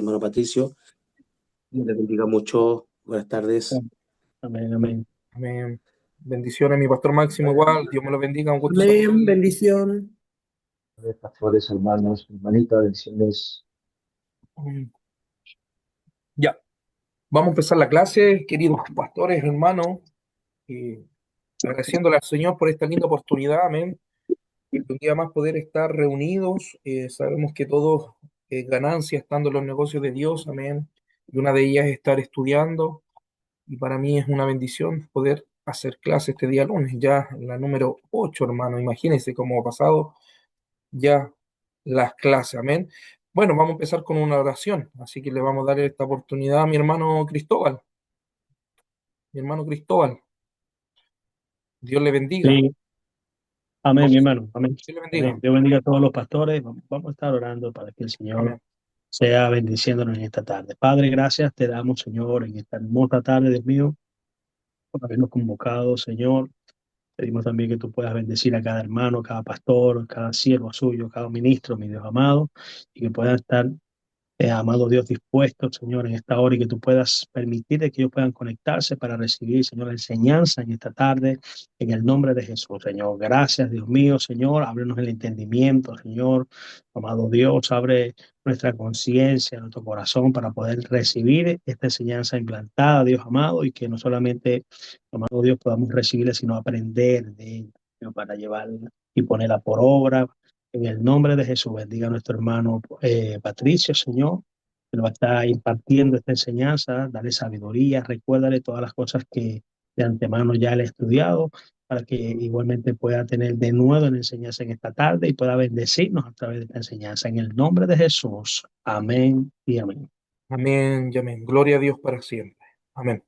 mi hermano Patricio. Dios le bendiga mucho. Buenas tardes. Amén, amén. Amén. Bendiciones, mi pastor Máximo, igual. Dios me lo bendiga. Un gusto Amén, saludarle. bendición. Pastores, hermanos, hermanitas, bendiciones. Mm, Ya, vamos a empezar la clase, queridos pastores, hermanos. eh, Agradeciéndole al Señor por esta linda oportunidad. Amén. Un día más poder estar reunidos. Sabemos que todo es ganancia estando en los negocios de Dios. Amén. Y una de ellas es estar estudiando. Y para mí es una bendición poder hacer clase este día lunes, ya la número 8, hermano. Imagínense cómo ha pasado ya las clases, amén. Bueno, vamos a empezar con una oración, así que le vamos a dar esta oportunidad a mi hermano Cristóbal. Mi hermano Cristóbal, Dios le bendiga. Sí, amén, mi Vamos, hermano. Amén. Dios le bendiga. Amén. Dios bendiga a todos los pastores. Vamos a estar orando para que el Señor Amén. sea bendiciéndonos en esta tarde. Padre, gracias te damos, Señor, en esta hermosa tarde, Dios mío, por habernos convocado, Señor. Pedimos también que tú puedas bendecir a cada hermano, cada pastor, cada siervo suyo, cada ministro, mi Dios amado, y que puedan estar amado Dios, dispuesto, Señor, en esta hora y que tú puedas permitir de que ellos puedan conectarse para recibir, Señor, la enseñanza en esta tarde, en el nombre de Jesús, Señor. Gracias, Dios mío, Señor. Ábrenos el entendimiento, Señor. Amado Dios, abre nuestra conciencia, nuestro corazón para poder recibir esta enseñanza implantada, Dios amado, y que no solamente, amado Dios, podamos recibirla, sino aprender de ella, Señor, para llevarla y ponerla por obra en el nombre de Jesús. Bendiga a nuestro hermano Patricio, Señor, que nos va a estar impartiendo esta enseñanza. Dale sabiduría, recuérdale todas las cosas que de antemano ya le he estudiado, para que igualmente pueda tener de nuevo la enseñanza en esta tarde y pueda bendecirnos a través de esta enseñanza. En el nombre de Jesús. Amén y amén. Amén y amén. Gloria a Dios para siempre. Amén.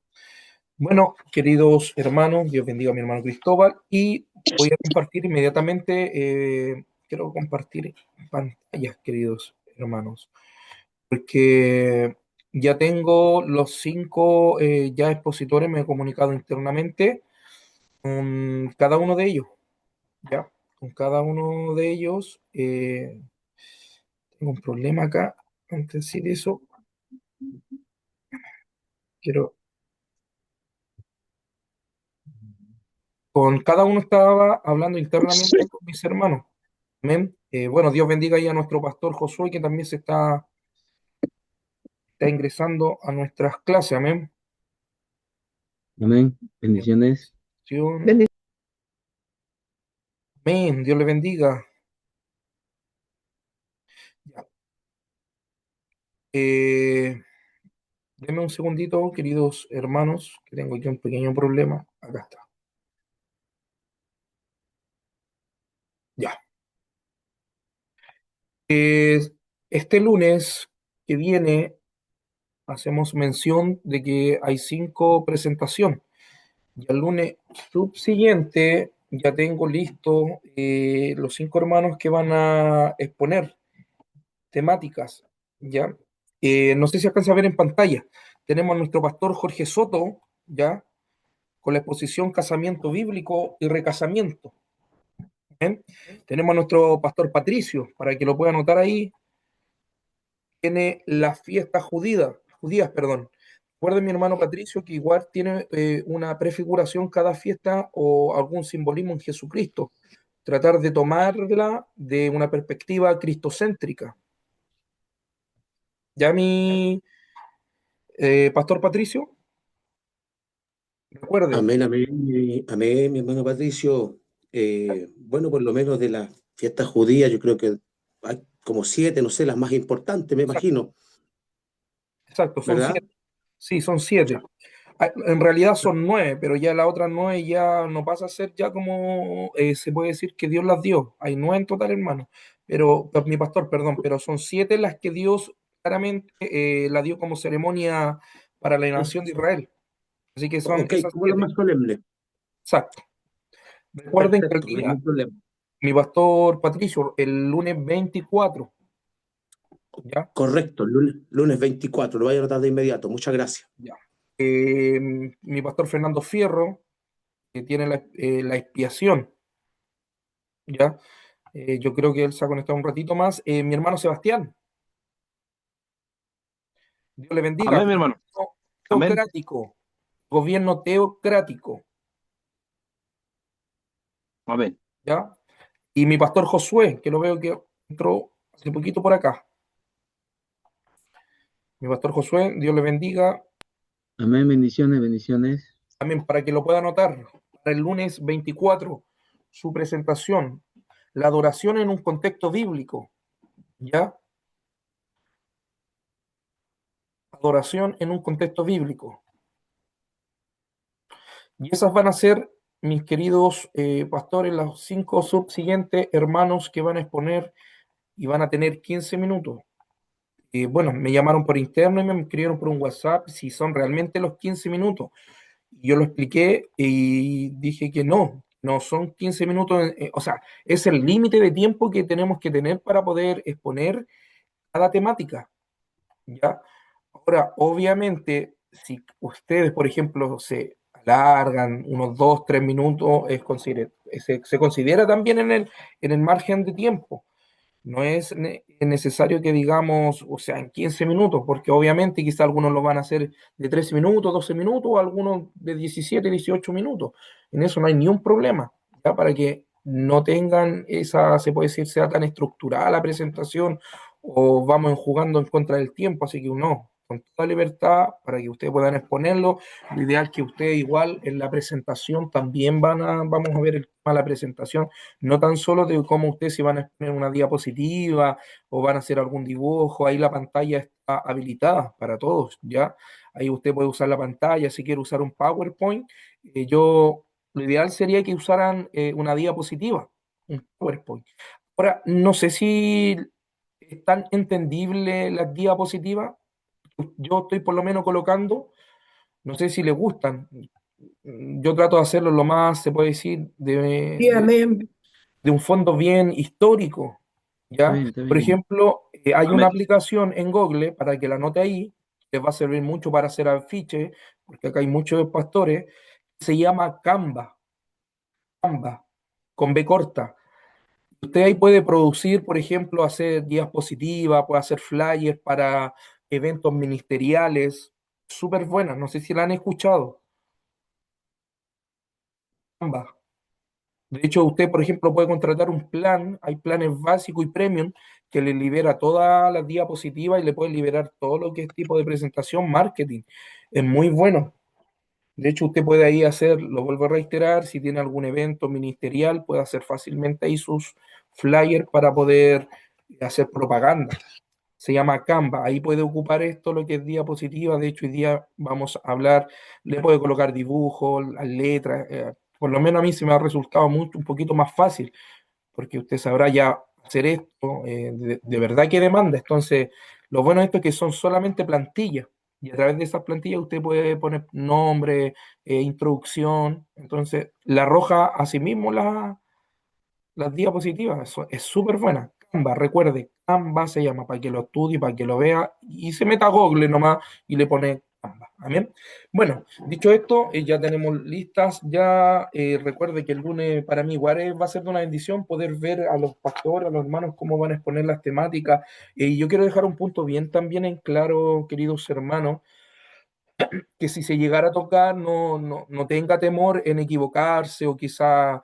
Bueno, queridos hermanos, Dios bendiga a mi hermano Cristóbal y voy a compartir inmediatamente, quiero compartir pantallas, queridos hermanos, porque ya tengo los 5 ya expositores, me he comunicado internamente con cada uno de ellos, ya, con cada uno de ellos. Tengo un problema acá, antes de decir eso, quiero, con cada uno estaba hablando internamente con mis hermanos. Amén. Bueno, Dios bendiga ahí a nuestro pastor Josué, que también está ingresando a nuestras clases. Amén. Amén, bendiciones. Bendición. Amén. Dios le bendiga. Ya. Eh, Denme un segundito, queridos hermanos, que tengo aquí un pequeño problema. Acá está. Ya. Eh, este lunes que viene hacemos mención de que hay 5 presentaciones. Y el lunes subsiguiente ya tengo listo los 5 hermanos que van a exponer temáticas, ¿ya? No sé si alcanza a ver en pantalla. Tenemos a nuestro pastor Jorge Soto, ¿ya? Con la exposición Casamiento Bíblico y Recasamiento. ¿Bien? Tenemos a nuestro pastor Patricio, para que lo pueda anotar ahí. Tiene las fiestas judías, perdón. Recuerden, mi hermano Patricio, que igual tiene una prefiguración cada fiesta o algún simbolismo en Jesucristo. Tratar de tomarla de una perspectiva cristocéntrica. Ya mi pastor Patricio, recuerde, Amén, amén, amén, mi hermano Patricio. Bueno, por lo menos de las fiestas judías, yo creo que hay como 7, no sé, las más importantes, me exacto, imagino, exacto, son ¿verdad? 7. Sí, son 7. En realidad son 9, pero ya las otras 9 ya no pasa a ser ya como se puede decir que Dios las dio. Hay 9 en total, hermano. Pero mi pastor, perdón, pero son 7 las que Dios claramente la dio como ceremonia para la nación de Israel. Así que son Ok, esas como lo 7. más solemne. Exacto. Recuerden que el Perfecto, no hay día, ningún problema. mi pastor Patricio, el lunes 24, ¿ya? Correcto, lunes 24, lo voy a anotar de inmediato. Muchas gracias. Ya. Mi pastor Fernando Fierro, que tiene la expiación, ¿ya? Yo creo que él se ha conectado un ratito más. Mi hermano Sebastián, Dios le bendiga. Amén, mi hermano. Amén. Teocrático, gobierno teocrático, Amén. ¿ya? Y mi pastor Josué, que lo veo que entró hace poquito por acá. Mi pastor Josué, Dios le bendiga. Amén, bendiciones, bendiciones. También para que lo pueda anotar, para el lunes 24, su presentación, la adoración en un contexto bíblico, ¿ya? Adoración en un contexto bíblico. Y esas van a ser, mis queridos pastores, los 5 subsiguientes hermanos que van a exponer y van a tener 15 minutos. Bueno, me llamaron por interno y me escribieron por un WhatsApp si son realmente los 15 minutos. Yo lo expliqué y dije que no son 15 minutos, o sea, es el límite de tiempo que tenemos que tener para poder exponer cada temática, ¿ya? Ahora, obviamente, si ustedes, por ejemplo, se alargan unos 2, 3 minutos, se considera también en el margen de tiempo. No es necesario que digamos, o sea, en 15 minutos, porque obviamente quizá algunos lo van a hacer de 13 minutos, 12 minutos, o algunos de 17, 18 minutos. En eso no hay ni un problema, ¿ya? Para que no tengan esa, se puede decir, sea tan estructurada la presentación o vamos jugando en contra del tiempo, así que no, con toda libertad para que ustedes puedan exponerlo. Lo ideal es que ustedes igual en la presentación también vamos a ver el tema de la presentación, no tan solo de cómo ustedes si van a exponer una diapositiva o van a hacer algún dibujo, ahí la pantalla está habilitada para todos, ¿ya? Ahí usted puede usar la pantalla, si quiere usar un PowerPoint, lo ideal sería que usaran una diapositiva, un PowerPoint. Ahora, no sé si es tan entendible las diapositivas, yo estoy por lo menos colocando, no sé si les gustan, yo trato de hacerlo lo más, se puede decir, Sí, amén. de un fondo bien histórico, Está ¿ya? bien, está Por bien. ejemplo, hay una Amén. aplicación en Google, para que la anote ahí, les va a servir mucho para hacer afiches, porque acá hay muchos pastores, se llama Canva, con B corta. Usted ahí puede producir, por ejemplo, hacer diapositivas, puede hacer flyers para eventos ministeriales, súper buenas, no sé si la han escuchado. Canva. De hecho, usted, por ejemplo, puede contratar un plan, hay planes básicos y premium que le libera todas las diapositivas y le puede liberar todo lo que es tipo de presentación, marketing. Es muy bueno. De hecho, usted puede ahí hacer, lo vuelvo a reiterar, si tiene algún evento ministerial, puede hacer fácilmente ahí sus flyers para poder hacer propaganda. Se llama Canva, ahí puede ocupar esto, lo que es diapositiva. De hecho, hoy día vamos a hablar, le puede colocar dibujos, las letras, por lo menos a mí se me ha resultado mucho, un poquito más fácil, porque usted sabrá ya hacer esto, de verdad que demanda. Entonces, lo bueno de esto es que son solamente plantillas, y a través de esas plantillas usted puede poner nombre, introducción, entonces la arroja a sí mismo las diapositivas, eso es súper buena. Canva, recuerde, Canva se llama, para que lo estudie, para que lo vea, y se meta a Google nomás y le pone Canva. Amén. Bueno, dicho esto, ya tenemos listas. Ya recuerde que el lunes para mí igual va a ser de una bendición poder ver a los pastores, a los hermanos, cómo van a exponer las temáticas. Y yo quiero dejar un punto bien también en claro, queridos hermanos, que si se llegara a tocar no tenga temor en equivocarse o quizá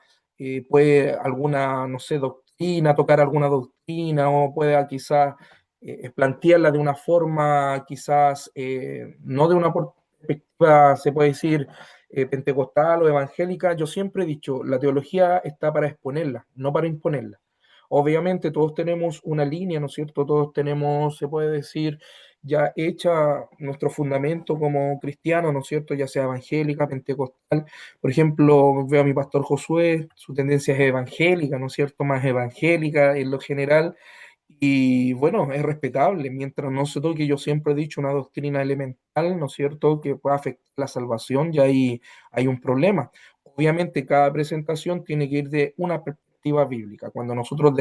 puede alguna, no sé, doctrina, tocar alguna doctrina o pueda quizás plantearla de una forma quizás no de una perspectiva, se puede decir, pentecostal o evangélica. Yo siempre he dicho, la teología está para exponerla, no para imponerla. Obviamente todos tenemos una línea, ¿no es cierto? Todos tenemos, se puede decir, ya hecha nuestro fundamento como cristiano, ¿no es cierto? Ya sea evangélica, pentecostal. Por ejemplo, veo a mi pastor Josué, su tendencia es evangélica, ¿no es cierto? Más evangélica en lo general. Y bueno, es respetable, mientras no se toque, yo siempre he dicho, una doctrina elemental, ¿no es cierto?, que pueda afectar la salvación, ya ahí hay un problema. Obviamente, cada presentación tiene que ir de una perspectiva bíblica. Cuando nosotros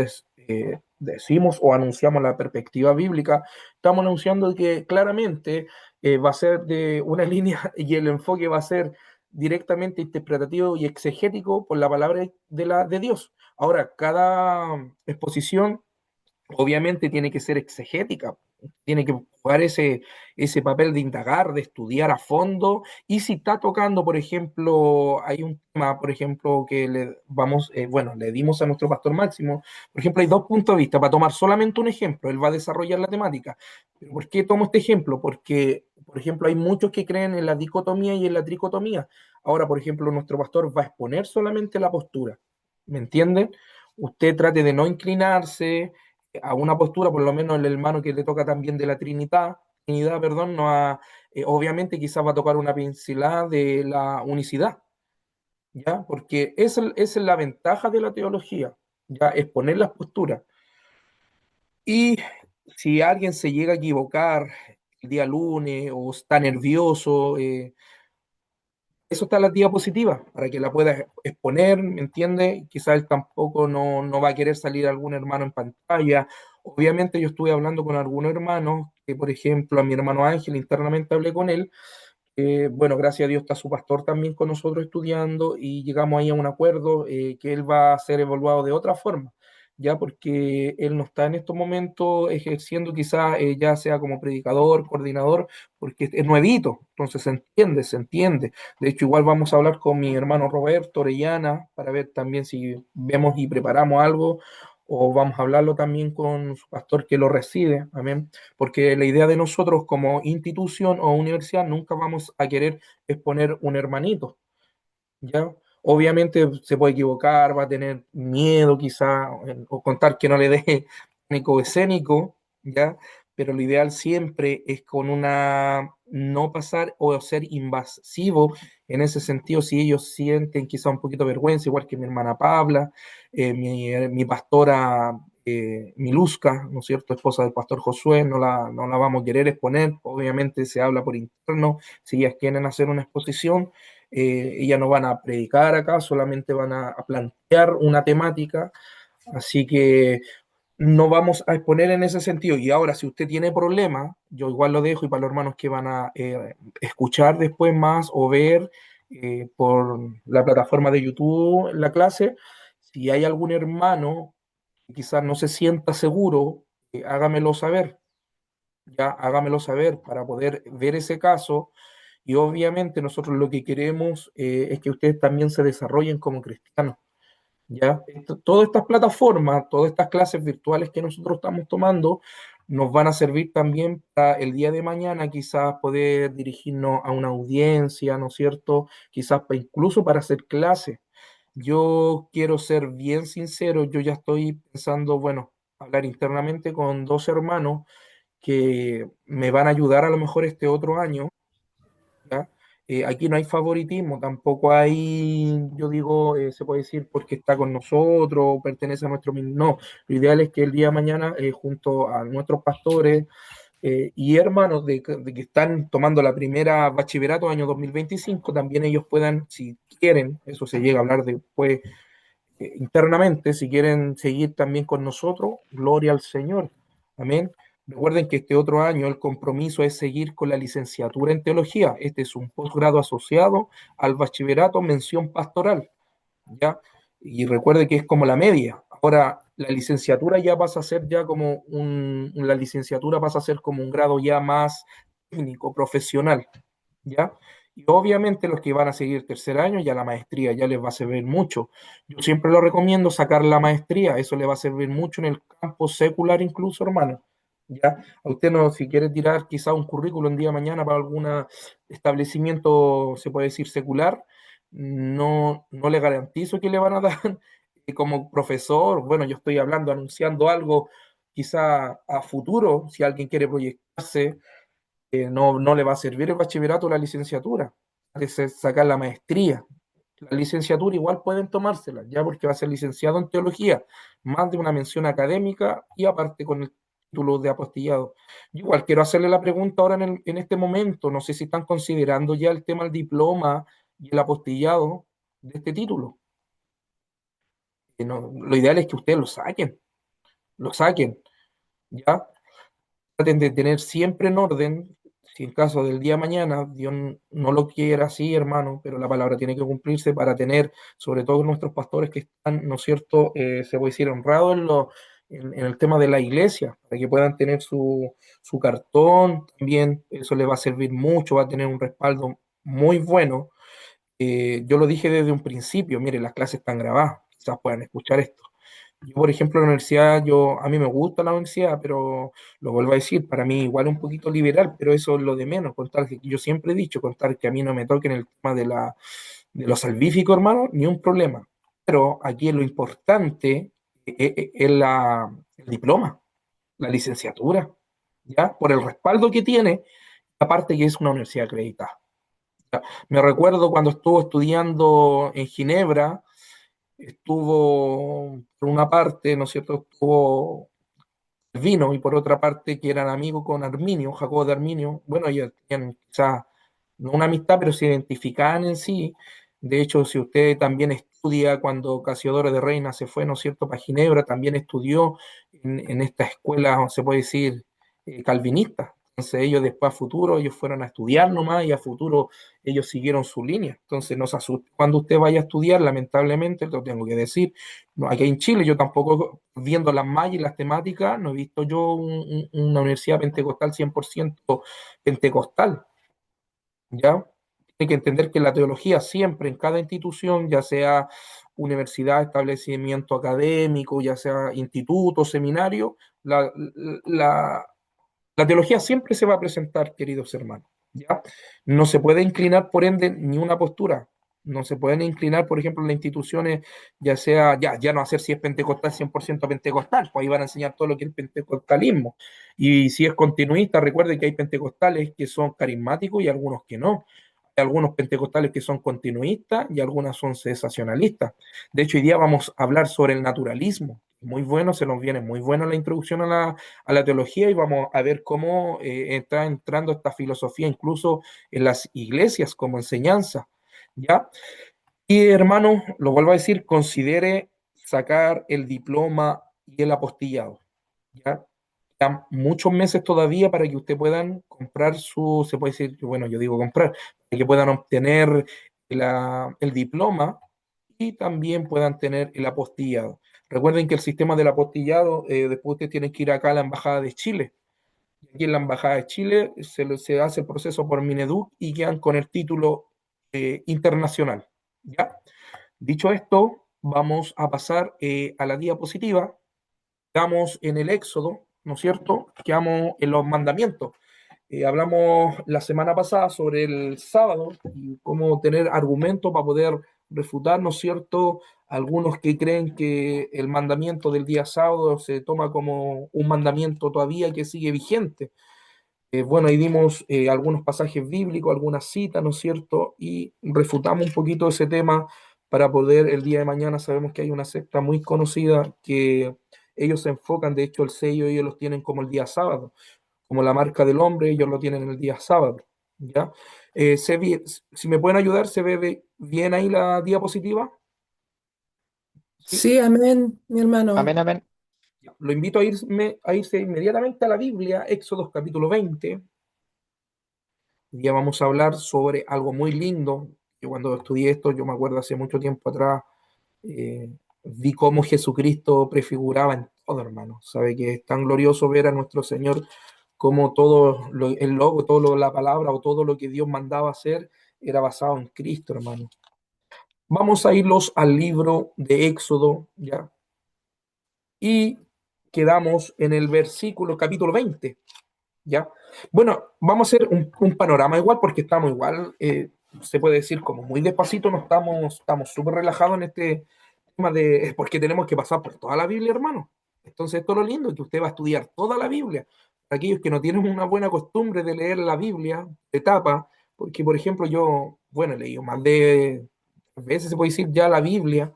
decimos o anunciamos la perspectiva bíblica, estamos anunciando que claramente va a ser de una línea y el enfoque va a ser directamente interpretativo y exegético por la palabra de Dios. Ahora, cada exposición obviamente tiene que ser exegética, tiene que jugar ese papel de indagar, de estudiar a fondo, y si está tocando, por ejemplo, hay un tema, por ejemplo, que le dimos a nuestro pastor Máximo, por ejemplo, hay dos puntos de vista, para tomar solamente un ejemplo, él va a desarrollar la temática. ¿Pero por qué tomo este ejemplo? Porque, por ejemplo, hay muchos que creen en la dicotomía y en la tricotomía. Ahora, por ejemplo, nuestro pastor va a exponer solamente la postura, ¿me entienden? Usted trate de no inclinarse a una postura, por lo menos el hermano que le toca también de la Trinidad, perdón, obviamente quizás va a tocar una pincelada de la unicidad, ¿ya? Porque esa es la ventaja de la teología, ¿ya? Exponer las posturas. Y si alguien se llega a equivocar el día lunes o está nervioso, eso está en la diapositiva, para que la puedas exponer, ¿me entiendes? Quizás él tampoco no va a querer salir algún hermano en pantalla. Obviamente yo estuve hablando con algunos hermanos, que por ejemplo a mi hermano Ángel, internamente hablé con él, bueno, gracias a Dios está su pastor también con nosotros estudiando y llegamos ahí a un acuerdo que él va a ser evaluado de otra forma, ya porque él no está en estos momentos ejerciendo quizás ya sea como predicador, coordinador, porque es nuevito, entonces se entiende. De hecho, igual vamos a hablar con mi hermano Roberto Orellana para ver también si vemos y preparamos algo o vamos a hablarlo también con su pastor que lo reside, amén, porque la idea de nosotros como institución o universidad nunca vamos a querer exponer un hermanito, ¿ya? Obviamente se puede equivocar, va a tener miedo quizá, o contar que no le dé pánico escénico, ¿ya? Pero lo ideal siempre es con una, no pasar o ser invasivo en ese sentido, si ellos sienten quizá un poquito de vergüenza, igual que mi hermana Pabla, mi pastora Miluska, ¿no es cierto?, esposa del pastor Josué, no la vamos a querer exponer, obviamente se habla por interno, si ellas quieren hacer una exposición, ellas no van a predicar acá, solamente van a plantear una temática, así que no vamos a exponer en ese sentido. Y ahora, si usted tiene problemas, yo igual lo dejo y para los hermanos que van a escuchar después más o ver por la plataforma de YouTube la clase, si hay algún hermano que quizás no se sienta seguro, hágamelo saber, ya hágamelo saber para poder ver ese caso y obviamente nosotros lo que queremos es que ustedes también se desarrollen como cristianos, ¿ya? Todas estas plataformas, todas estas clases virtuales que nosotros estamos tomando, nos van a servir también para el día de mañana quizás poder dirigirnos a una audiencia, ¿no es cierto? Quizás incluso para hacer clases. Yo quiero ser bien sincero, yo ya estoy pensando, bueno, hablar internamente con dos hermanos que me van a ayudar a lo mejor este otro año, ¿ya? Aquí no hay favoritismo, tampoco hay, yo digo, se puede decir porque está con nosotros, pertenece a nuestro mismo. No, lo ideal es que el día de mañana, junto a nuestros pastores y hermanos de que están tomando la primera bachillerato año 2025, también ellos puedan, si quieren, eso se llega a hablar después internamente, si quieren seguir también con nosotros, gloria al Señor. Amén. Recuerden que este otro año el compromiso es seguir con la licenciatura en teología. Este es un posgrado asociado al bachillerato mención pastoral, ¿ya? Y recuerde que es como la media. Ahora, la licenciatura ya pasa a ser ya como la licenciatura pasa a ser como un grado ya más técnico, profesional, ¿ya? Y obviamente los que van a seguir tercer año, ya la maestría ya les va a servir mucho. Yo siempre lo recomiendo sacar la maestría, eso le va a servir mucho en el campo secular incluso, hermano. ¿Ya? A usted no, si quiere tirar quizá un currículum día de mañana para algún establecimiento, se puede decir, secular, no le garantizo que le van a dar como profesor. Bueno, yo estoy hablando, anunciando algo quizá a futuro, si alguien quiere proyectarse no le va a servir el bachillerato o la licenciatura, es sacar la maestría. La licenciatura igual pueden tomársela, ya porque va a ser licenciado en teología, más de una mención académica y aparte con el título de apostillado. Yo igual quiero hacerle la pregunta ahora en este momento, no sé si están considerando ya el tema del diploma y el apostillado de este título. Lo ideal es que ustedes lo saquen, ¿ya? Traten de tener siempre en orden, si en caso del día de mañana Dios no lo quiera así, hermano, pero la palabra tiene que cumplirse para tener, sobre todo nuestros pastores que están, ¿no es cierto?, se puede decir honrados en el tema de la iglesia, para que puedan tener su cartón, también eso les va a servir mucho, va a tener un respaldo muy bueno. Yo lo dije desde un principio, mire, las clases están grabadas, quizás puedan escuchar esto. Yo, por ejemplo, en la universidad, a mí me gusta la universidad, pero lo vuelvo a decir, para mí igual un poquito liberal, pero eso es lo de menos, contar que yo siempre he dicho, contar que a mí no me toquen el tema de lo salvífico, hermano, ni un problema. Pero aquí lo importante es el diploma, la licenciatura, ¿ya? Por el respaldo que tiene, aparte que es una universidad acreditada. Me recuerdo cuando estuvo estudiando en Ginebra, estuvo por una parte, ¿no es cierto? Estuvo Vino y por otra parte que eran amigos con Arminio, Jacobo de Arminio. Bueno, ellos tenían quizás no una amistad, pero se identificaban en sí. De hecho, si usted también estudia cuando Casiodoro de Reina se fue, ¿no es cierto?, para Ginebra, también estudió en esta escuela, se puede decir, calvinista. Entonces ellos después a futuro, ellos fueron a estudiar nomás y a futuro ellos siguieron su línea. Entonces no se asuste cuando usted vaya a estudiar, lamentablemente, lo tengo que decir, no, aquí en Chile yo tampoco, viendo las mallas y las temáticas, no he visto yo una universidad pentecostal 100% pentecostal, ¿ya? Hay que entender que la teología siempre en cada institución, ya sea universidad, establecimiento académico, ya sea instituto, seminario, la, la teología siempre se va a presentar, queridos hermanos, ¿ya? No se puede inclinar, por ende, ni una postura. No se pueden inclinar, por ejemplo, en las instituciones, ya sea, ya no hacer si es pentecostal, 100% pentecostal, pues ahí van a enseñar todo lo que es el pentecostalismo. Y si es continuista, recuerde que hay pentecostales que son carismáticos y algunos que no. Hay algunos pentecostales que son continuistas y algunas son cesacionalistas. De hecho, hoy día vamos a hablar sobre el naturalismo. Muy bueno, se nos viene muy buena la introducción a la teología y vamos a ver cómo está entrando esta filosofía incluso en las iglesias como enseñanza, ¿ya? Y hermano, lo vuelvo a decir, considere sacar el diploma y el apostillado, ¿ya? Quedan muchos meses todavía para que ustedes puedan comprar se puede decir, bueno, yo digo comprar, para que puedan obtener el diploma y también puedan tener el apostillado. Recuerden que el sistema del apostillado, después ustedes tienen que ir acá a la Embajada de Chile. Aquí en la Embajada de Chile se hace el proceso por Mineduc y quedan con el título internacional. ¿Ya? Dicho esto, vamos a pasar a la diapositiva. Estamos en el Éxodo, ¿no es cierto? Quedamos en los mandamientos. Hablamos la semana pasada sobre el sábado y cómo tener argumentos para poder refutar, ¿no es cierto?, algunos que creen que el mandamiento del día sábado se toma como un mandamiento todavía que sigue vigente. Bueno, ahí dimos algunos pasajes bíblicos, algunas citas, ¿no es cierto? Y refutamos un poquito ese tema para poder el día de mañana, sabemos que hay una secta muy conocida que ellos se enfocan, de hecho el sello ellos los tienen como el día sábado, como la marca del hombre, ellos lo tienen el día sábado, ¿ya? Si me pueden ayudar, ¿se ve bien ahí la diapositiva? ¿Sí? Sí, amén, mi hermano. Amén, amén. Ya. Lo invito a irse inmediatamente a la Biblia, Éxodo capítulo 20. Hoy día vamos a hablar sobre algo muy lindo. Yo cuando estudié esto, yo me acuerdo hace mucho tiempo atrás, eh, vi cómo Jesucristo prefiguraba en todo, hermano. Sabe que es tan glorioso ver a nuestro Señor como todo el logo, la palabra o todo lo que Dios mandaba hacer era basado en Cristo, hermano. Vamos a irlos al libro de Éxodo, ¿ya? Y quedamos en el versículo capítulo 20, ¿ya? Bueno, vamos a hacer un panorama igual porque estamos igual, se puede decir como muy despacito, no estamos súper relajados en este tema porque tenemos que pasar por toda la Biblia, hermano. Entonces esto es lo lindo, que usted va a estudiar toda la Biblia. Para aquellos que no tienen una buena costumbre de leer la Biblia, de tapa, porque por ejemplo yo, bueno, he leído más de veces, se puede decir ya la Biblia,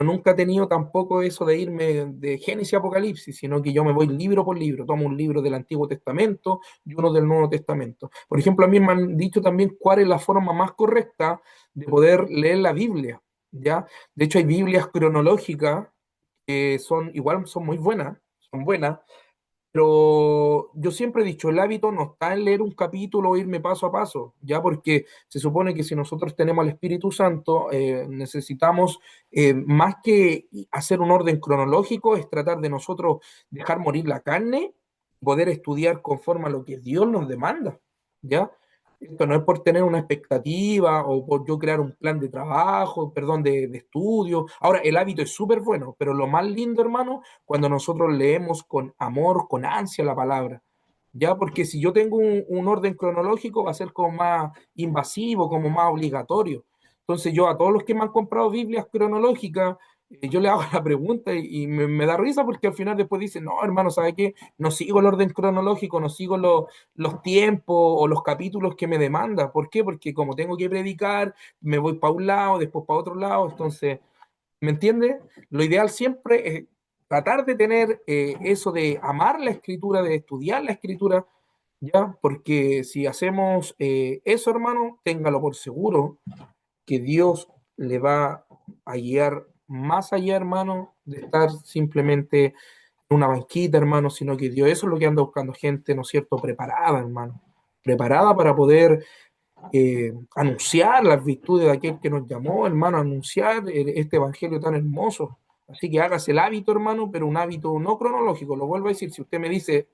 nunca he tenido tampoco eso de irme de Génesis a Apocalipsis, sino que yo me voy libro por libro, tomo un libro del Antiguo Testamento y uno del Nuevo Testamento. Por ejemplo, a mí me han dicho también cuál es la forma más correcta de poder leer la Biblia, ¿ya? De hecho, hay Biblias cronológicas que son igual, son muy buenas, son buenas, Pero yo siempre he dicho, el hábito no está en leer un capítulo o irme paso a paso, ya porque se supone que si nosotros tenemos al Espíritu Santo, necesitamos más que hacer un orden cronológico, es tratar de nosotros dejar morir la carne, poder estudiar conforme a lo que Dios nos demanda, ¿ya? Esto no es por tener una expectativa o por yo crear un plan de trabajo, perdón, de estudio. Ahora, el hábito es súper bueno, pero lo más lindo, hermano, cuando nosotros leemos con amor, con ansia la palabra, ¿ya? Porque si yo tengo un orden cronológico va a ser como más invasivo, como más obligatorio. Entonces yo a todos los que me han comprado Biblias cronológicas, yo le hago la pregunta y me da risa porque al final después dicen, no, hermano, ¿sabe qué? No sigo el orden cronológico, no sigo los tiempos o los capítulos que me demanda. ¿Por qué? Porque como tengo que predicar, me voy para un lado, después para otro lado, entonces... ¿Me entiendes? Lo ideal siempre es tratar de tener eso de amar la escritura, de estudiar la escritura, ¿ya? Porque si hacemos eso, hermano, téngalo por seguro que Dios le va a guiar más allá, hermano, de estar simplemente en una banquita, hermano, sino que Dios, eso es lo que anda buscando gente, ¿no es cierto?, preparada, hermano, preparada para poder anunciar las virtudes de aquel que nos llamó, hermano, anunciar este evangelio tan hermoso. Así que hágase el hábito, hermano, pero un hábito no cronológico. Lo vuelvo a decir, si usted me dice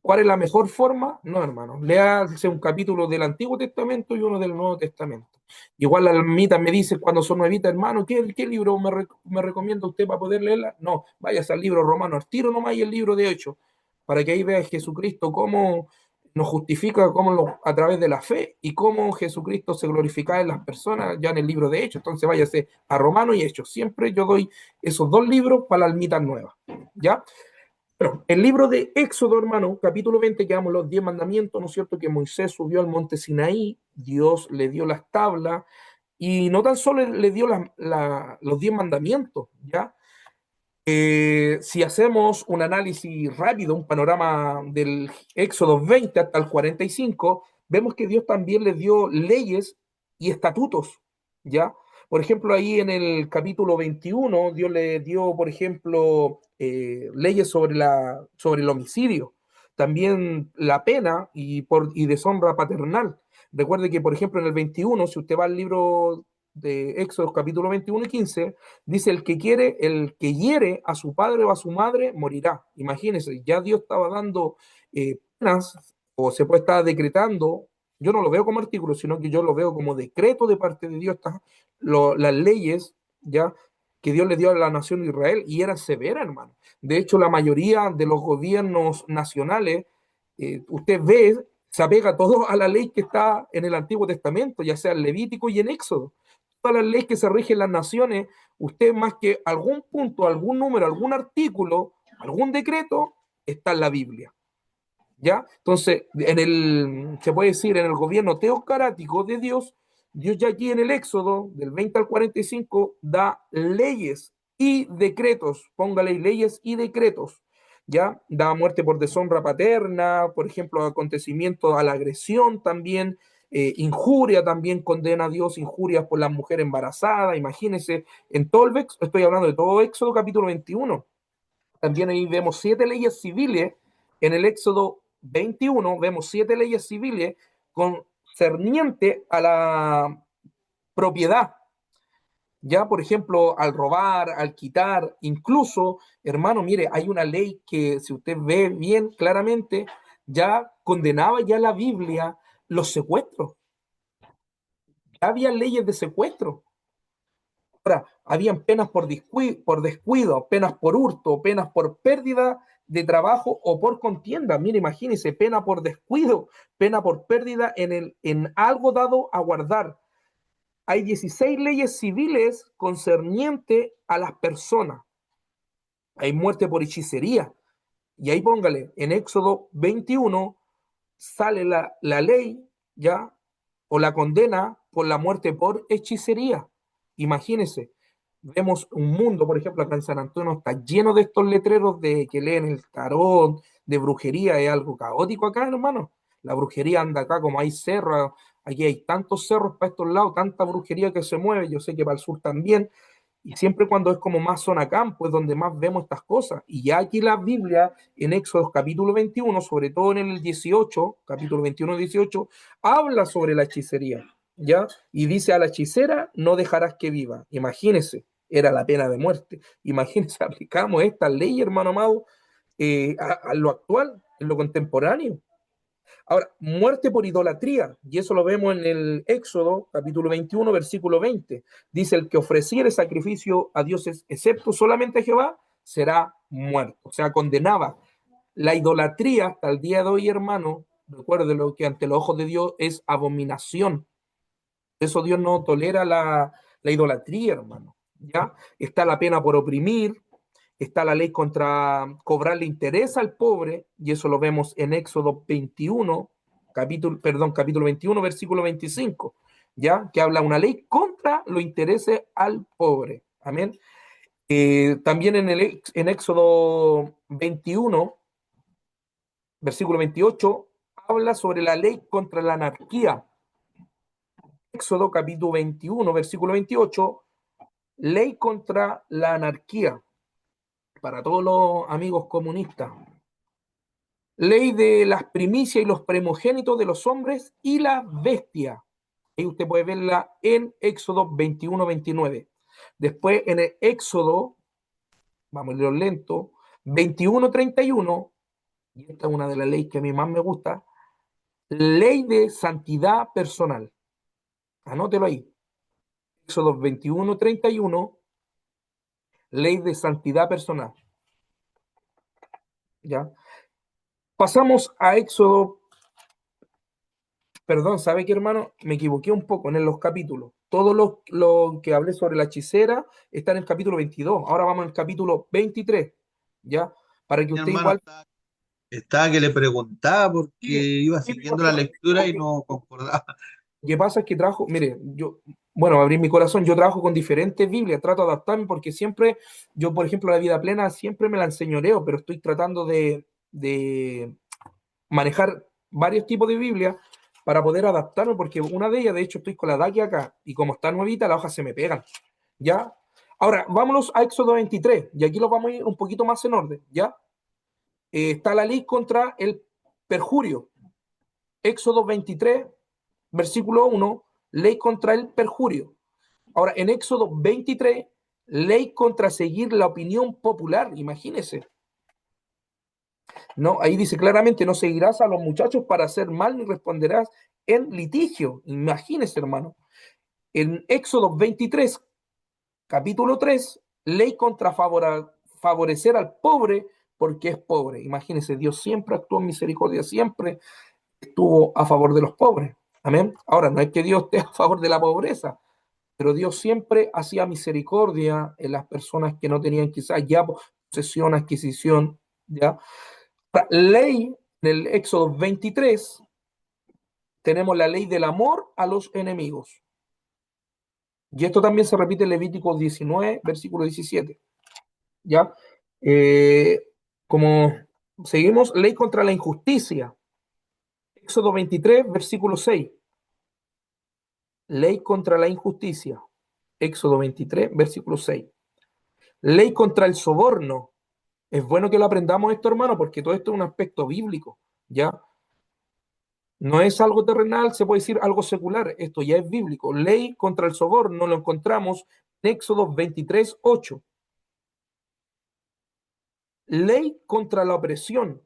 cuál es la mejor forma, no, hermano. Léase un capítulo del Antiguo Testamento y uno del Nuevo Testamento. Igual la almita me dice cuando son nuevitas, hermano, ¿qué libro me recomienda usted para poder leerla? No, váyase al libro romano, al tiro nomás y el libro de Hechos, para que ahí vea Jesucristo cómo nos justifica a través de la fe y cómo Jesucristo se glorifica en las personas ya en el libro de Hechos. Entonces váyase a Romano y Hechos. Siempre yo doy esos dos libros para las almitas nuevas, ¿ya? Bueno, el libro de Éxodo, hermano, capítulo 20, que damos los 10 mandamientos, ¿no es cierto? Que Moisés subió al monte Sinaí, Dios le dio las tablas, y no tan solo le dio los 10 mandamientos, ¿ya? Si hacemos un análisis rápido, un panorama del Éxodo 20 hasta el 45, vemos que Dios también le dio leyes y estatutos, ¿ya? Por ejemplo, ahí en el capítulo 21, Dios le dio, por ejemplo, leyes sobre el homicidio, también la pena y deshonra paternal. Recuerde que, por ejemplo, en el 21, si usted va al libro de Éxodo capítulo 21 y 15, dice, el que hiere a su padre o a su madre morirá. Imagínense, ya Dios estaba dando penas, o se puede estar decretando, yo no lo veo como artículo, sino que yo lo veo como decreto de parte de Dios, las leyes, ya, que Dios le dio a la nación de Israel, y eran severas, hermano. De hecho, la mayoría de los gobiernos nacionales, usted ve, se apega todo a la ley que está en el Antiguo Testamento, ya sea en Levítico y en Éxodo. Todas las leyes que se rigen en las naciones, usted más que algún punto, algún número, algún artículo, algún decreto, está en la Biblia. ¿Ya? Entonces, se puede decir, en el gobierno teocrático de Dios, Dios ya aquí en el Éxodo, del 20 al 45, da leyes y decretos, póngale leyes y decretos, ¿ya? Da muerte por deshonra paterna, por ejemplo, acontecimiento a la agresión también, injuria también condena a Dios, injurias por la mujer embarazada, imagínense, en todo estoy hablando de todo Éxodo capítulo 21. También ahí vemos 7 leyes civiles, en el Éxodo 21 vemos 7 leyes civiles concernientes a la propiedad. Ya, por ejemplo, al robar, al quitar, incluso, hermano, mire, hay una ley que si usted ve bien claramente, ya condenaba ya la Biblia los secuestros. Ya había leyes de secuestro. Ahora, habían penas por descuido, penas por hurto, penas por pérdida de trabajo o por contienda. Mire, imagínense, pena por descuido, pena por pérdida en algo dado a guardar. Hay 16 leyes civiles concernientes a las personas. Hay muerte por hechicería. Y ahí póngale, en Éxodo 21 sale la ley, ¿ya? O la condena por la muerte por hechicería. Imagínense, vemos un mundo, por ejemplo, acá en San Antonio está lleno de estos letreros de que leen el tarot, de brujería, es algo caótico acá, hermano. La brujería anda acá como hay cerros, aquí hay tantos cerros para estos lados, tanta brujería que se mueve, yo sé que para el sur también, Y siempre cuando es como más zona campo es donde más vemos estas cosas. Y ya aquí la Biblia, en Éxodo capítulo 21, sobre todo en el 18, capítulo 21, 18, habla sobre la hechicería, ¿ya? Y dice: a la hechicera no dejarás que viva. Imagínense, era la pena de muerte. Imagínense, aplicamos esta ley, hermano amado, a lo actual, en lo contemporáneo. Ahora, muerte por idolatría, y eso lo vemos en el Éxodo, capítulo 21, versículo 20. Dice: el que ofreciere sacrificio a dioses, excepto solamente a Jehová, será muerto. O sea, condenaba. La idolatría, hasta el día de hoy, hermano, recuérdelo que ante los ojos de Dios es abominación. Por eso Dios no tolera la idolatría, hermano. ¿Ya? Está la pena por oprimir, está la ley contra cobrarle interés al pobre, y eso lo vemos en Éxodo 21, capítulo 21, versículo 25, ¿ya? Que habla una ley contra los intereses al pobre. Amén. También en Éxodo 21, versículo 28, habla sobre la ley contra la anarquía. Éxodo capítulo 21, versículo 28, ley contra la anarquía. Para todos los amigos comunistas, ley de las primicias y los primogénitos de los hombres y la bestia. Ahí usted puede verla en Éxodo 21, 29. Después en el Éxodo, vamos a leerlo lento, 21, 31, y esta es una de las leyes que a mí más me gusta, ley de santidad personal. Anótelo ahí. Éxodo 21, 31, ley de santidad personal. ¿Ya? Pasamos a Éxodo. Perdón, ¿sabe qué, hermano? Me equivoqué un poco en los capítulos. Todo lo que hablé sobre la hechicera está en el capítulo 22. Ahora vamos al capítulo 23, ¿ya? Para que Mi usted hermano igual... estaba que le preguntaba porque Sí, iba sí, siguiendo la pastor. lectura y no concordaba. Lo que pasa es que trabajo, mire, bueno, abrir mi corazón, yo trabajo con diferentes Biblias, trato de adaptarme porque siempre, yo por ejemplo, la vida plena siempre me la enseñoreo, pero estoy tratando de manejar varios tipos de Biblia para poder adaptarme, porque una de ellas, de hecho, estoy con la DAC acá, y como está nuevita, las hojas se me pegan, ¿ya? Ahora, vámonos a Éxodo 23, y aquí lo vamos a ir un poquito más en orden, ¿ya? Está la ley contra el perjurio. Éxodo 23, versículo 1, ley contra el perjurio. Ahora, en Éxodo 23, ley contra seguir la opinión popular, imagínense. No, ahí dice claramente: no seguirás a los muchachos para hacer mal ni responderás en litigio. Imagínese, hermano. En Éxodo 23, capítulo 3, ley contra favorecer al pobre porque es pobre. Imagínese, Dios siempre actuó en misericordia, siempre estuvo a favor de los pobres. Amén. Ahora, no es que Dios esté a favor de la pobreza, pero Dios siempre hacía misericordia en las personas que no tenían quizás ya posesión, adquisición, ¿ya? Ley del Éxodo 23, tenemos la ley del amor a los enemigos. Y esto también se repite en Levítico 19, versículo 17. ¿Ya? Como seguimos, ley contra la injusticia. Éxodo 23, versículo 6. Ley contra la injusticia. Éxodo 23, versículo 6. Ley contra el soborno. Es bueno que lo aprendamos esto, hermano, porque todo esto es un aspecto bíblico. ¿Ya? No es algo terrenal, se puede decir algo secular. Esto ya es bíblico. Ley contra el soborno lo encontramos en Éxodo 23, 8. Ley contra la opresión.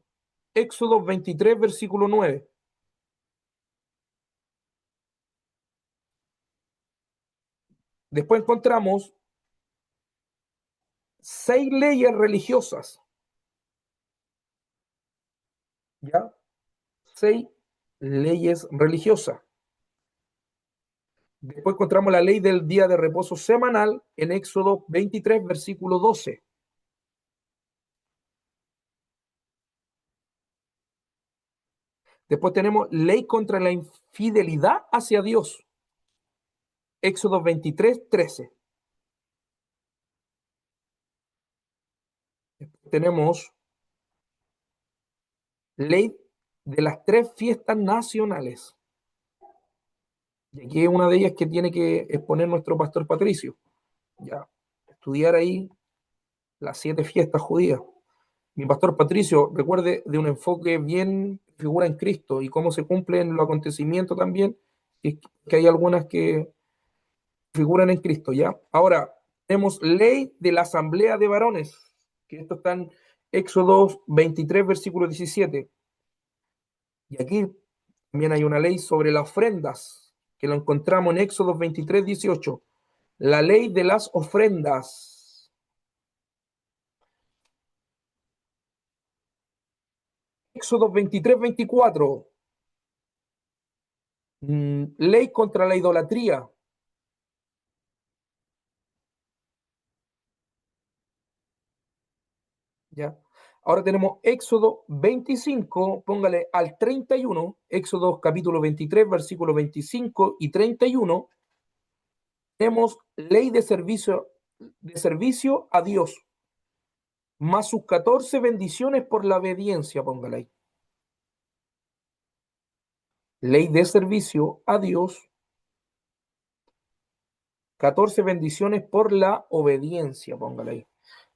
Éxodo 23, versículo 9. Después encontramos 6 leyes religiosas. ¿Ya? 6 leyes religiosas. Después encontramos la ley del día de reposo semanal en Éxodo 23, versículo 12. Después tenemos ley contra la infidelidad hacia Dios. Éxodo 23, 13. Tenemos ley de las 3 fiestas nacionales. Y aquí es una de ellas que tiene que exponer nuestro pastor Patricio. Ya. estudiar ahí las 7 fiestas judías. Mi pastor Patricio, recuerde de un enfoque bien figura en Cristo y cómo se cumplen los acontecimientos también, que hay algunas que figuran en Cristo, ¿ya? Ahora, tenemos ley de la asamblea de varones, que esto está en Éxodo 23, versículo 17. Y aquí también hay una ley sobre las ofrendas, que lo encontramos en Éxodo 23, 18. La ley de las ofrendas. Éxodo 23, 24. Ley contra la idolatría. ¿Ya? Ahora tenemos Éxodo 25, póngale al 31, Éxodo capítulo 23, versículo 25 y 31. Tenemos ley de servicio a Dios, más sus 14 bendiciones por la obediencia, póngale ahí. Ley de servicio a Dios, 14 bendiciones por la obediencia, póngale ahí.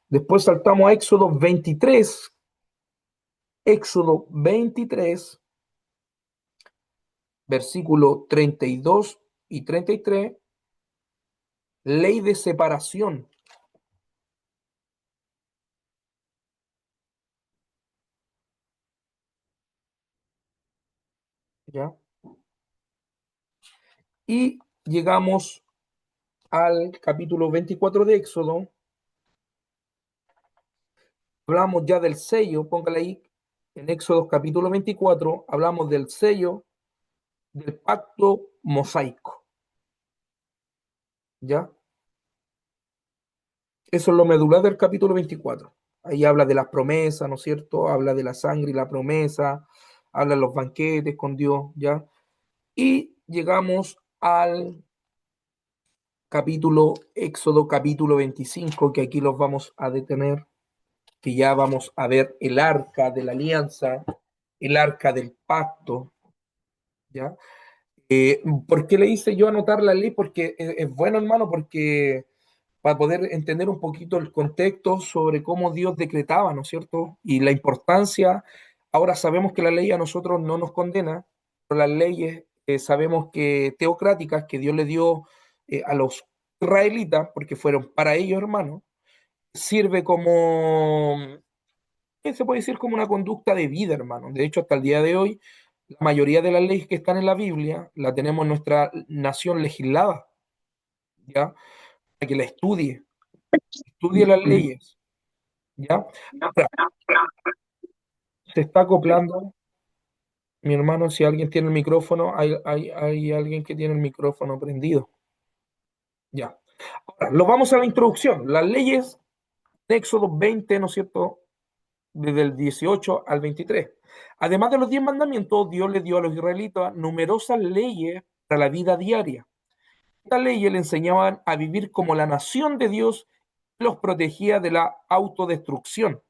Después saltamos a Éxodo 23, versículo 32 y 33, ley de separación. ¿Ya? Y llegamos al capítulo 24 de Éxodo. Hablamos ya del sello, póngale ahí, en Éxodo capítulo 24, hablamos del sello del pacto mosaico. ¿Ya? Eso es lo medular del capítulo 24. Ahí habla de las promesas, ¿no es cierto? Habla de la sangre y la promesa, habla de los banquetes con Dios, ¿ya? Y llegamos al Éxodo capítulo 25, que aquí los vamos a detener, que ya vamos a ver el arca de la alianza, el arca del pacto, ¿ya? ¿Por qué le hice yo anotar la ley? Porque es bueno, hermano, porque para poder entender un poquito el contexto sobre cómo Dios decretaba, ¿no es cierto? Y la importancia, ahora sabemos que la ley a nosotros no nos condena, pero las leyes sabemos que teocráticas que Dios le dio a los israelitas, porque fueron para ellos, hermanos, sirve como, se puede decir como una conducta de vida, hermano. De hecho, hasta el día de hoy, la mayoría de las leyes que están en la Biblia la tenemos en nuestra nación legislada, ¿ya? Para que la estudie las leyes, ¿ya? Ahora, se está acoplando, mi hermano, si alguien tiene el micrófono, hay alguien que tiene el micrófono prendido, ¿ya? Ahora, lo vamos a la introducción. Las leyes de Éxodo 20, ¿no es cierto? Desde el 18 al 23. Además de los 10 mandamientos, Dios le dio a los israelitas numerosas leyes para la vida diaria. Estas leyes le enseñaban a vivir como la nación de Dios y los protegía de la autodestrucción.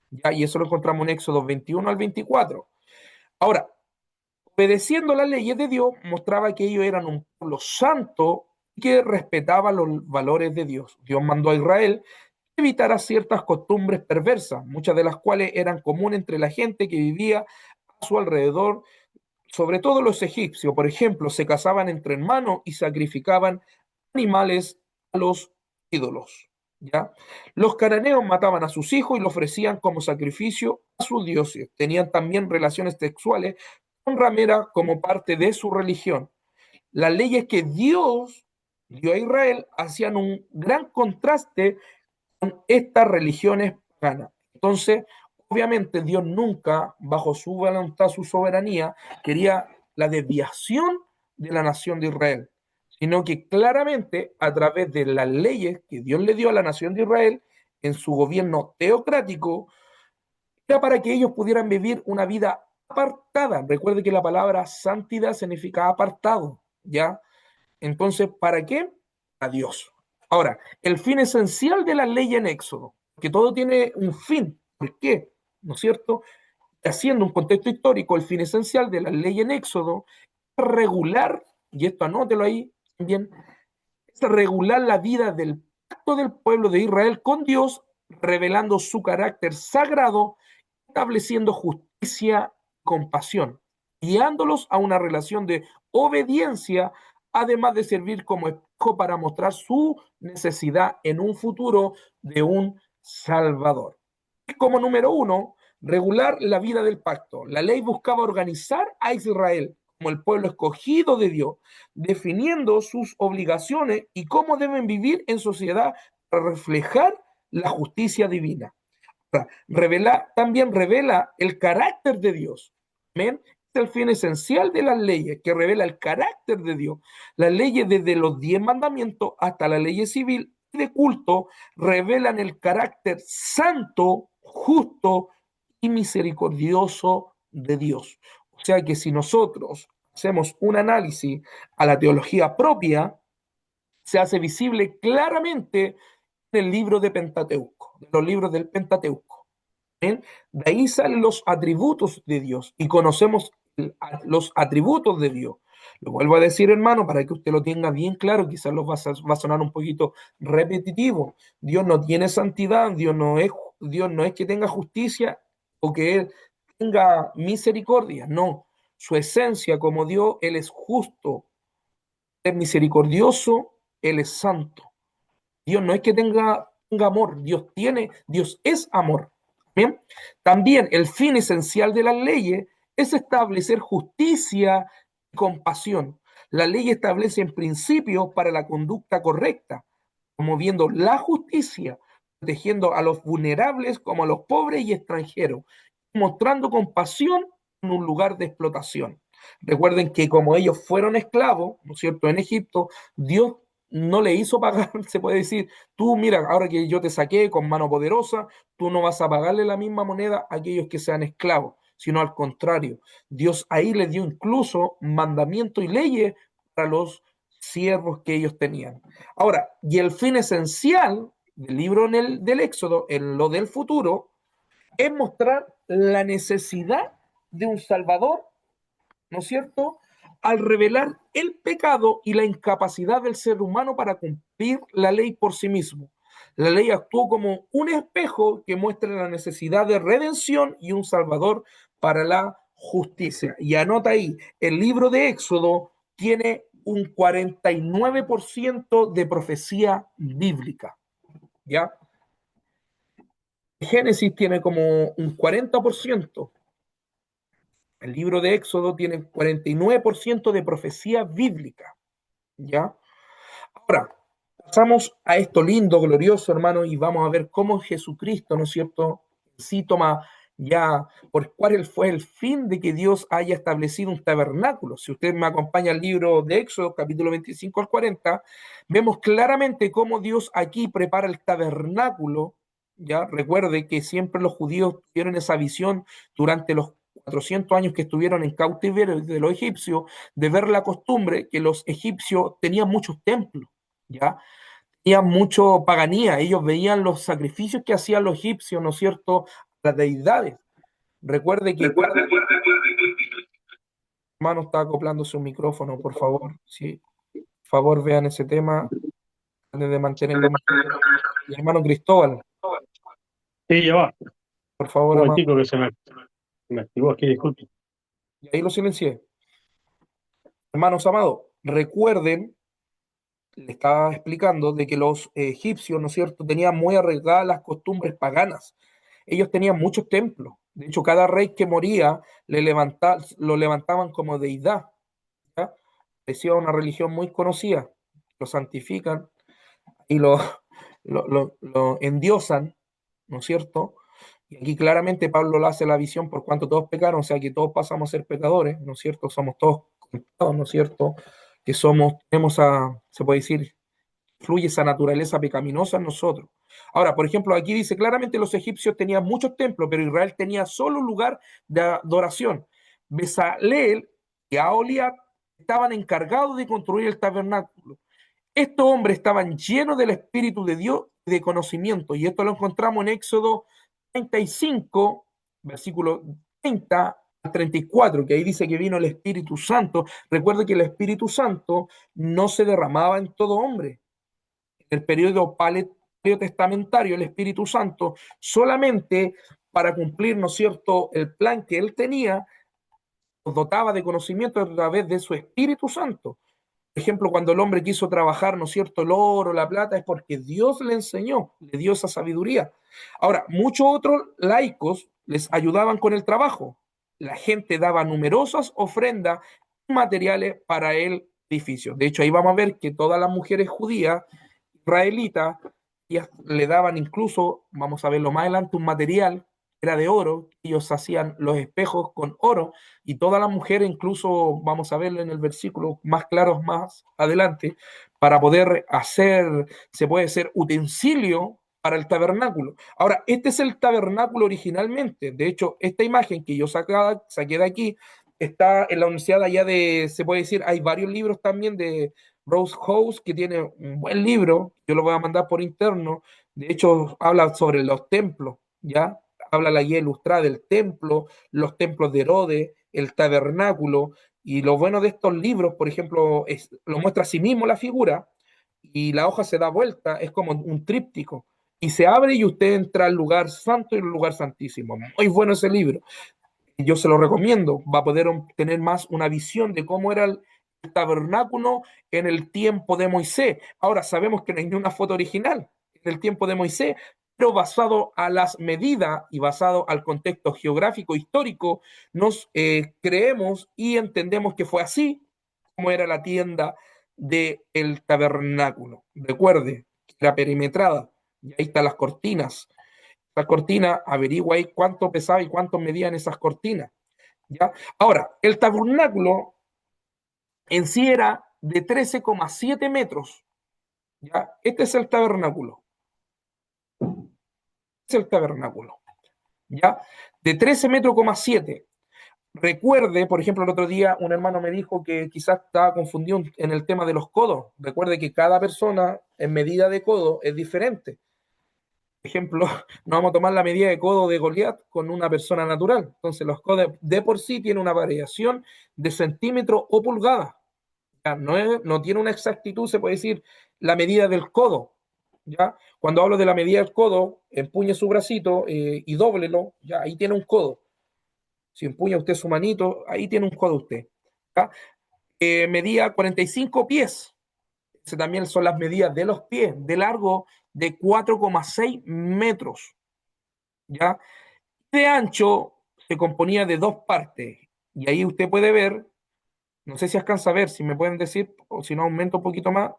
¿Ya? Y eso lo encontramos en Éxodo 21 al 24. Ahora, obedeciendo las leyes de Dios, mostraba que ellos eran un pueblo santo que respetaba los valores de Dios. Dios mandó a Israel que evitara ciertas costumbres perversas, muchas de las cuales eran comunes entre la gente que vivía a su alrededor, sobre todo los egipcios. Por ejemplo, se casaban entre hermanos y sacrificaban animales a los ídolos. ¿Ya? Los cananeos mataban a sus hijos y lo ofrecían como sacrificio a sus dioses. Tenían también relaciones sexuales con rameras como parte de su religión. Las leyes que Dios dio a Israel hacían un gran contraste con estas religiones paganas. Entonces, obviamente Dios nunca, bajo su voluntad, su soberanía, quería la desviación de la nación de Israel, sino que claramente a través de las leyes que Dios le dio a la nación de Israel en su gobierno teocrático, era para que ellos pudieran vivir una vida apartada. Recuerde que la palabra santidad significa apartado, ¿ya? Entonces, ¿para qué? A Dios. Ahora, el fin esencial de la ley en Éxodo, que todo tiene un fin. ¿Por qué? ¿No es cierto? Haciendo un contexto histórico, el fin esencial de la ley en Éxodo regular, y esto anótelo ahí también, es regular la vida del pacto del pueblo de Israel con Dios, revelando su carácter sagrado, estableciendo justicia y compasión, guiándolos a una relación de obediencia, además de servir como espejo para mostrar su necesidad en un futuro de un Salvador. Como número uno, regular la vida del pacto. La ley buscaba organizar a Israel como el pueblo escogido de Dios, definiendo sus obligaciones y cómo deben vivir en sociedad para reflejar la justicia divina. También revela el carácter de Dios. ¿Amén? Es el fin esencial de las leyes, que revela el carácter de Dios. Las leyes, desde los 10 mandamientos hasta la ley civil y de culto, revelan el carácter santo, justo y misericordioso de Dios. O sea que si nosotros hacemos un análisis a la teología propia, se hace visible claramente en el libro de Pentateuco, de los libros del Pentateuco. ¿Bien? De ahí salen los atributos de Dios y conocemos los atributos de Dios. Lo vuelvo a decir, hermano, para que usted lo tenga bien claro, quizás va a sonar un poquito repetitivo. Dios no tiene santidad, Dios no es que tenga justicia o que Él tenga misericordia, no. Su esencia como Dios, Él es justo, es misericordioso, Él es santo. Dios no es que tenga amor, Dios es amor. ¿Bien? También el fin esencial de las leyes es establecer justicia y compasión. La ley establece principios para la conducta correcta, promoviendo la justicia, protegiendo a los vulnerables como a los pobres y extranjeros, mostrando compasión en un lugar de explotación. Recuerden que como ellos fueron esclavos, ¿no es cierto?, en Egipto, Dios no le hizo pagar, se puede decir, tú mira, ahora que yo te saqué con mano poderosa, tú no vas a pagarle la misma moneda a aquellos que sean esclavos, sino al contrario. Dios ahí les dio incluso mandamientos y leyes para los siervos que ellos tenían. Ahora, y el fin esencial del libro del Éxodo, en lo del futuro, es mostrar la necesidad de un Salvador, ¿no es cierto?, al revelar el pecado y la incapacidad del ser humano para cumplir la ley por sí mismo. La ley actuó como un espejo que muestra la necesidad de redención y un Salvador para la justicia. Y anota ahí, el libro de Éxodo tiene un 49% de profecía bíblica, ¿ya? Génesis tiene como un 40%. El libro de Éxodo tiene 49% de profecía bíblica, ¿ya? Ahora, pasamos a esto lindo, glorioso, hermano, y vamos a ver cómo Jesucristo, ¿no es cierto?, sí toma ya, por cuál fue el fin de que Dios haya establecido un tabernáculo. Si usted me acompaña al libro de Éxodo, capítulo 25 al 40, vemos claramente cómo Dios aquí prepara el tabernáculo, ¿ya? Recuerde que siempre los judíos tuvieron esa visión durante los 400 años que estuvieron en cautiverio de los egipcios, de ver la costumbre que los egipcios tenían muchos templos, ¿ya? Tenían mucho paganía, ellos veían los sacrificios que hacían los egipcios, ¿no es cierto?, las deidades. Recuerde que hermano está acoplándose un micrófono, por favor, sí, por favor vean ese tema, de mantenerlo más. Y hermano Cristóbal, Sí, ya va. por favor, Un amado. momentico que se me activó aquí, disculpe. Y ahí lo silencié. Hermanos amados, recuerden, le estaba explicando de que los egipcios, ¿no es cierto?, tenían muy arraigadas las costumbres paganas. Ellos tenían muchos templos. De hecho, cada rey que moría lo levantaban como deidad, ¿ya? Decía una religión muy conocida. Lo santifican y lo endiosan, ¿no es cierto? Y aquí claramente Pablo lo hace la visión por cuanto todos pecaron, o sea que todos pasamos a ser pecadores, ¿no es cierto? Somos todos contados, ¿no es cierto? Que se puede decir, fluye esa naturaleza pecaminosa en nosotros. Ahora, por ejemplo, aquí dice claramente los egipcios tenían muchos templos, pero Israel tenía solo un lugar de adoración. Bezaleel y Aholiab estaban encargados de construir el tabernáculo. Estos hombres estaban llenos del Espíritu de Dios y de conocimiento, y esto lo encontramos en Éxodo 35, versículo 30 al 34, que ahí dice que vino el Espíritu Santo. Recuerde que el Espíritu Santo no se derramaba en todo hombre. En el periodo testamentario, el Espíritu Santo, solamente para cumplir, ¿no es cierto?, el plan que él tenía, nos dotaba de conocimiento a través de su Espíritu Santo. Por ejemplo, cuando el hombre quiso trabajar, ¿no es cierto?, el oro, la plata, es porque Dios le enseñó, le dio esa sabiduría. Ahora, muchos otros laicos les ayudaban con el trabajo. La gente daba numerosas ofrendas materiales para el edificio. De hecho, ahí vamos a ver que todas las mujeres judías, israelitas, ellas le daban incluso, vamos a verlo más adelante, un material que era de oro. Ellos hacían los espejos con oro y todas las mujeres, incluso vamos a verlo en el versículo más claro más adelante, para poder hacer, se puede ser utensilio para el tabernáculo. Ahora, este es el tabernáculo originalmente. De hecho, esta imagen que yo saqué de aquí está en la universidad allá de, se puede decir, hay varios libros también de Rose House, que tiene un buen libro, yo lo voy a mandar por interno. De hecho, habla sobre los templos, ¿ya? Habla la guía ilustrada del templo, los templos de Herodes, el tabernáculo, y lo bueno de estos libros, por ejemplo, lo muestra a sí mismo la figura, y la hoja se da vuelta, es como un tríptico, y se abre y usted entra al lugar santo y al lugar santísimo. Muy bueno ese libro, yo se lo recomiendo, va a poder tener más una visión de cómo era el tabernáculo en el tiempo de Moisés. Ahora sabemos que no hay ni una foto original en el tiempo de Moisés, pero basado a las medidas y basado al contexto geográfico histórico, nos creemos y entendemos que fue así como era la tienda del tabernáculo. Recuerde, era perimetrada, y ahí están las cortinas. La cortina, averigua ahí cuánto pesaba y cuánto medían esas cortinas. ¿Ya? Ahora, el tabernáculo en sí era de 13,7 metros. ¿Ya? Este es el tabernáculo. Este es el tabernáculo. ¿Ya? De 13 metros,7. Recuerde, por ejemplo, el otro día un hermano me dijo que quizás estaba confundido en el tema de los codos. Recuerde que cada persona en medida de codo es diferente. Por ejemplo, no vamos a tomar la medida de codo de Goliat con una persona natural. Entonces, los codos de por sí tienen una variación de centímetro o pulgada. ¿Ya? No tiene una exactitud, se puede decir, la medida del codo. ¿Ya? Cuando hablo de la medida del codo, empuñe su bracito y dóblelo, ya ahí tiene un codo. Si empuña usted su manito, ahí tiene un codo usted. ¿Ya? Medía 45 pies. Ese también son las medidas de los pies, de largo de 4,6 metros. ¿Ya? De ancho se componía de dos partes. Y ahí usted puede ver, no sé si alcanza a ver, si me pueden decir, o si no aumento un poquito más.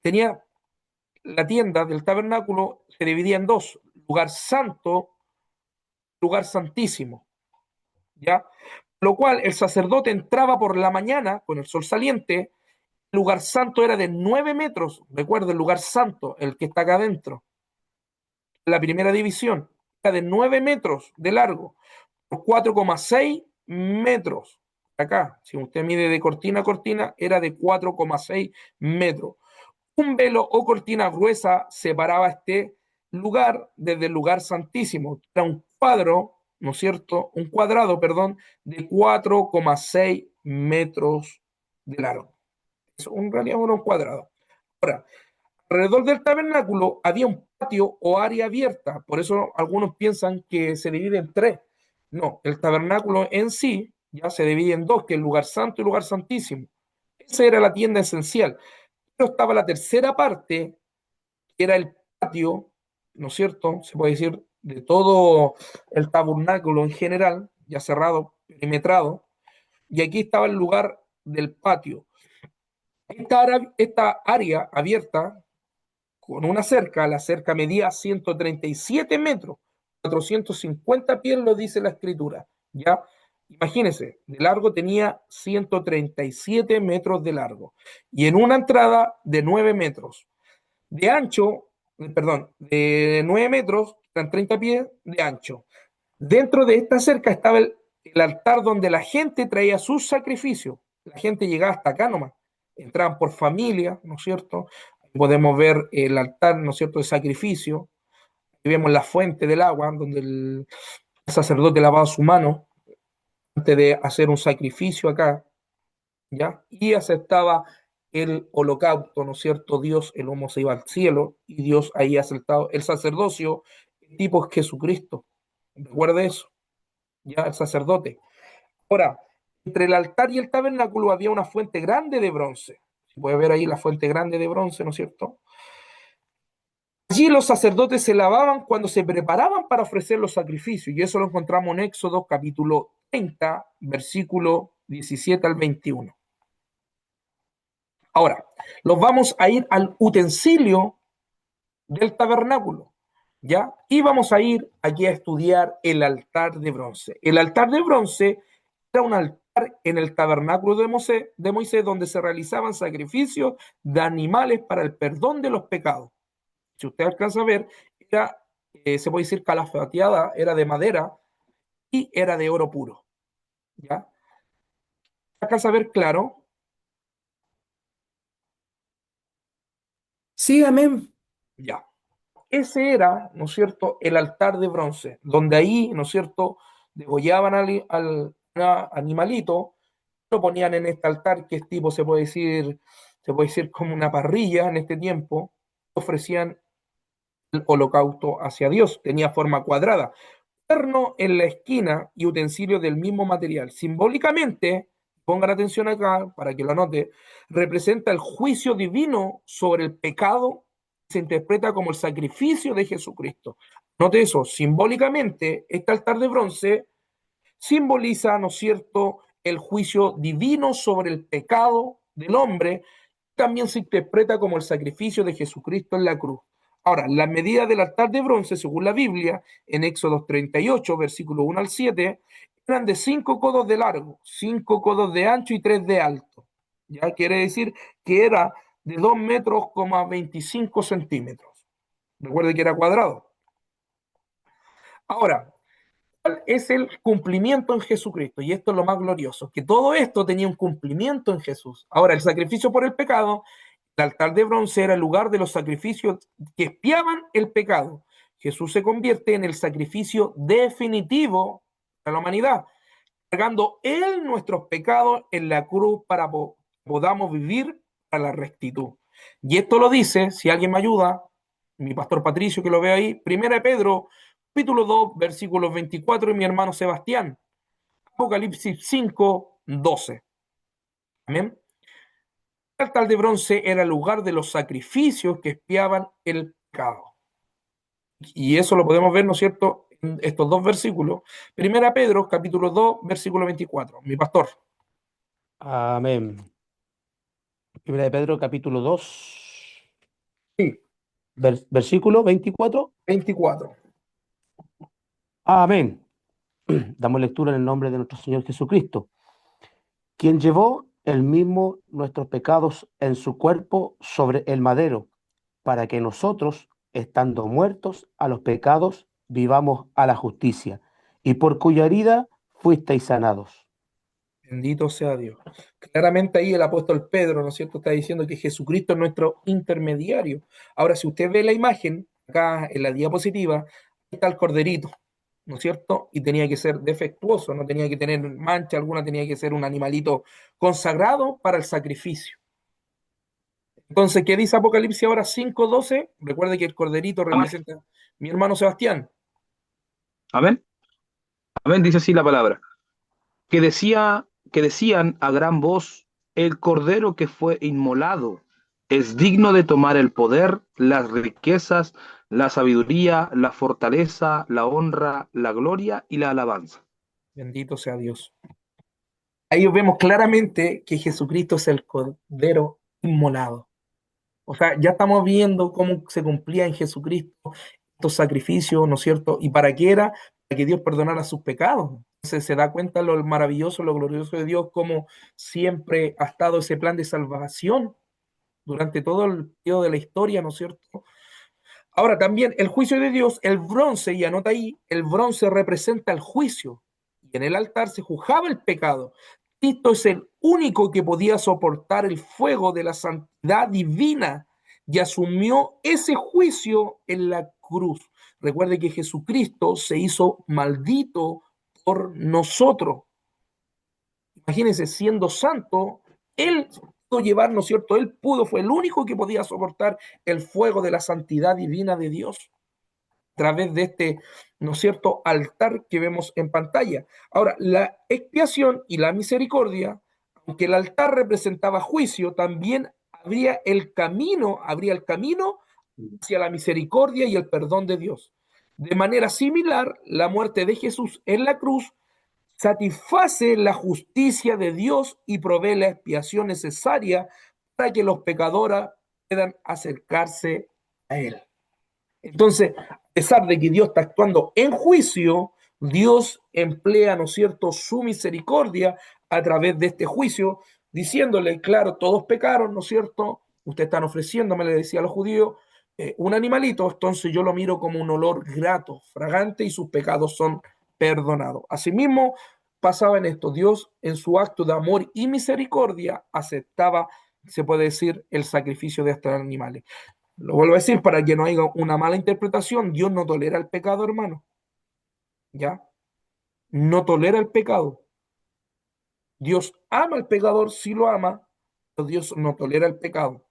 Tenía la tienda del tabernáculo, se dividía en dos: lugar santo, lugar santísimo. ¿Ya? Lo cual el sacerdote entraba por la mañana con el sol saliente. El lugar santo era de 9 metros. Recuerda, el lugar santo, el que está acá adentro, la primera división, era de 9 metros de largo por 4,6 metros. Acá, si usted mide de cortina a cortina, era de 4,6 metros. Un velo o cortina gruesa separaba este lugar desde el lugar santísimo. Era un cuadro, ¿no es cierto? Un cuadrado, perdón, de 4,6 metros de largo. Eso en realidad era un cuadrado. Ahora, alrededor del tabernáculo había un patio o área abierta, por eso algunos piensan que se divide en tres. No, el tabernáculo en sí ya se divide en dos, que es el lugar santo y el lugar santísimo. Esa era la tienda esencial. Pero estaba la tercera parte, que era el patio, ¿no es cierto? Se puede decir de todo el tabernáculo en general, ya cerrado, perimetrado, y aquí estaba el lugar del patio. Esta área abierta con una cerca, la cerca medía 137 metros, 450 pies lo dice la escritura, ¿ya? Imagínense, de largo tenía 137 metros de largo y en una entrada de 9 metros. De ancho, perdón, de 9 metros, eran 30 pies de ancho. Dentro de esta cerca estaba el altar donde la gente traía sus sacrificios. La gente llegaba hasta acá nomás. Entraban por familia, ¿no es cierto? Podemos ver el altar, ¿no es cierto?, de sacrificio. Aquí vemos la fuente del agua, donde el sacerdote lavaba su mano antes de hacer un sacrificio acá, ¿ya? Y aceptaba el holocausto, ¿no es cierto? Dios, el humo se iba al cielo y Dios ahí ha saltado el sacerdocio, el tipo es Jesucristo. Recuerde eso, ya el sacerdote. Ahora, entre el altar y el tabernáculo había una fuente grande de bronce. Se puede ver ahí la fuente grande de bronce, ¿no es cierto? Allí los sacerdotes se lavaban cuando se preparaban para ofrecer los sacrificios, y eso lo encontramos en Éxodo capítulo 30, versículo 17 al 21. Ahora, los vamos a ir al utensilio del tabernáculo, ¿ya? Y vamos a ir aquí a estudiar el altar de bronce. El altar de bronce era un altar en el tabernáculo de Moisés donde se realizaban sacrificios de animales para el perdón de los pecados. Si usted alcanza a ver, era, se puede decir calafateada, era de madera y era de oro puro, ¿ya? ¿Alcanza a ver claro? Sí, amén. Ya. Ese era, ¿no es cierto?, el altar de bronce, donde ahí, ¿no es cierto?, degollaban al animalito, lo ponían en este altar, que es tipo, se puede decir como una parrilla en este tiempo, ofrecían el holocausto hacia Dios, tenía forma cuadrada, cuerno en la esquina y utensilios del mismo material. Simbólicamente, pongan atención acá para que lo anote, representa el juicio divino sobre el pecado, se interpreta como el sacrificio de Jesucristo. Note eso, simbólicamente, este altar de bronce simboliza, ¿no es cierto?, el juicio divino sobre el pecado del hombre, también se interpreta como el sacrificio de Jesucristo en la cruz. Ahora, las medidas del altar de bronce, según la Biblia, en Éxodo 38, versículo 1 al 7, eran de 5 codos de largo, 5 codos de ancho y 3 de alto. Ya quiere decir que era de 2 metros, 25 centímetros. Recuerde que era cuadrado. Ahora, ¿cuál es el cumplimiento en Jesucristo? Y esto es lo más glorioso, que todo esto tenía un cumplimiento en Jesús. Ahora, el sacrificio por el pecado, el altar de bronce era el lugar de los sacrificios que expiaban el pecado. Jesús se convierte en el sacrificio definitivo para la humanidad, cargando Él nuestros pecados en la cruz para que podamos vivir a la rectitud. Y esto lo dice, si alguien me ayuda, mi pastor Patricio que lo ve ahí, 1 Pedro, capítulo 2, versículos 24, y mi hermano Sebastián, Apocalipsis 5, 12. Amén. El altar de bronce era el lugar de los sacrificios que expiaban el pecado. Y eso lo podemos ver, ¿no es cierto?, en estos dos versículos. 1 Pedro, capítulo 2, versículo 24. Mi pastor. Amén. Primera de Pedro, capítulo 2, Sí, versículo 24. 24. Amén. Damos lectura en el nombre de nuestro Señor Jesucristo, quien llevó él mismo nuestros pecados en su cuerpo sobre el madero, para que nosotros, estando muertos a los pecados, vivamos a la justicia, y por cuya herida fuisteis sanados. Bendito sea Dios. Claramente ahí el apóstol Pedro, ¿no es cierto?, está diciendo que Jesucristo es nuestro intermediario. Ahora, si usted ve la imagen, acá en la diapositiva, ahí está el corderito, ¿no es cierto? Y tenía que ser defectuoso, no tenía que tener mancha alguna, tenía que ser un animalito consagrado para el sacrificio. Entonces, ¿qué dice Apocalipsis ahora 5:12? Recuerde que el corderito representa a mi hermano Sebastián. Amén. Amén, dice así la palabra. Que decían a gran voz, el cordero que fue inmolado es digno de tomar el poder, las riquezas, la sabiduría, la fortaleza, la honra, la gloria y la alabanza. Bendito sea Dios. Ahí vemos claramente que Jesucristo es el cordero inmolado. O sea, ya estamos viendo cómo se cumplía en Jesucristo estos sacrificios, ¿no es cierto? ¿Y para qué era? Para que Dios perdonara sus pecados. Entonces se da cuenta lo maravilloso, lo glorioso de Dios, cómo siempre ha estado ese plan de salvación durante todo el periodo de la historia, ¿no es cierto? Ahora también el juicio de Dios, el bronce, y anota ahí, el bronce representa el juicio. Y en el altar se juzgaba el pecado. Cristo es el único que podía soportar el fuego de la santidad divina y asumió ese juicio en la cruz. Recuerde que Jesucristo se hizo maldito por nosotros. Imagínense, siendo santo, él llevar, ¿no es cierto? Él pudo, fue el único que podía soportar el fuego de la santidad divina de Dios a través de este, ¿no es cierto?, altar que vemos en pantalla. Ahora, la expiación y la misericordia, aunque el altar representaba juicio, también habría el camino hacia la misericordia y el perdón de Dios. De manera similar, la muerte de Jesús en la cruz satisface la justicia de Dios y provee la expiación necesaria para que los pecadores puedan acercarse a Él. Entonces, a pesar de que Dios está actuando en juicio, Dios emplea, ¿no es cierto?, su misericordia a través de este juicio, diciéndole, claro, todos pecaron, ¿no es cierto? Ustedes están ofreciéndome, le decía a los judíos, un animalito, entonces yo lo miro como un olor grato, fragante, y sus pecados son perdonados. Asimismo, pasaba en esto, Dios en su acto de amor y misericordia aceptaba, se puede decir, el sacrificio de estos animales. Lo vuelvo a decir para que no haya una mala interpretación, Dios no tolera el pecado, hermano. ¿Ya? No tolera el pecado. Dios ama al pecador, sí lo ama, pero Dios no tolera el pecado.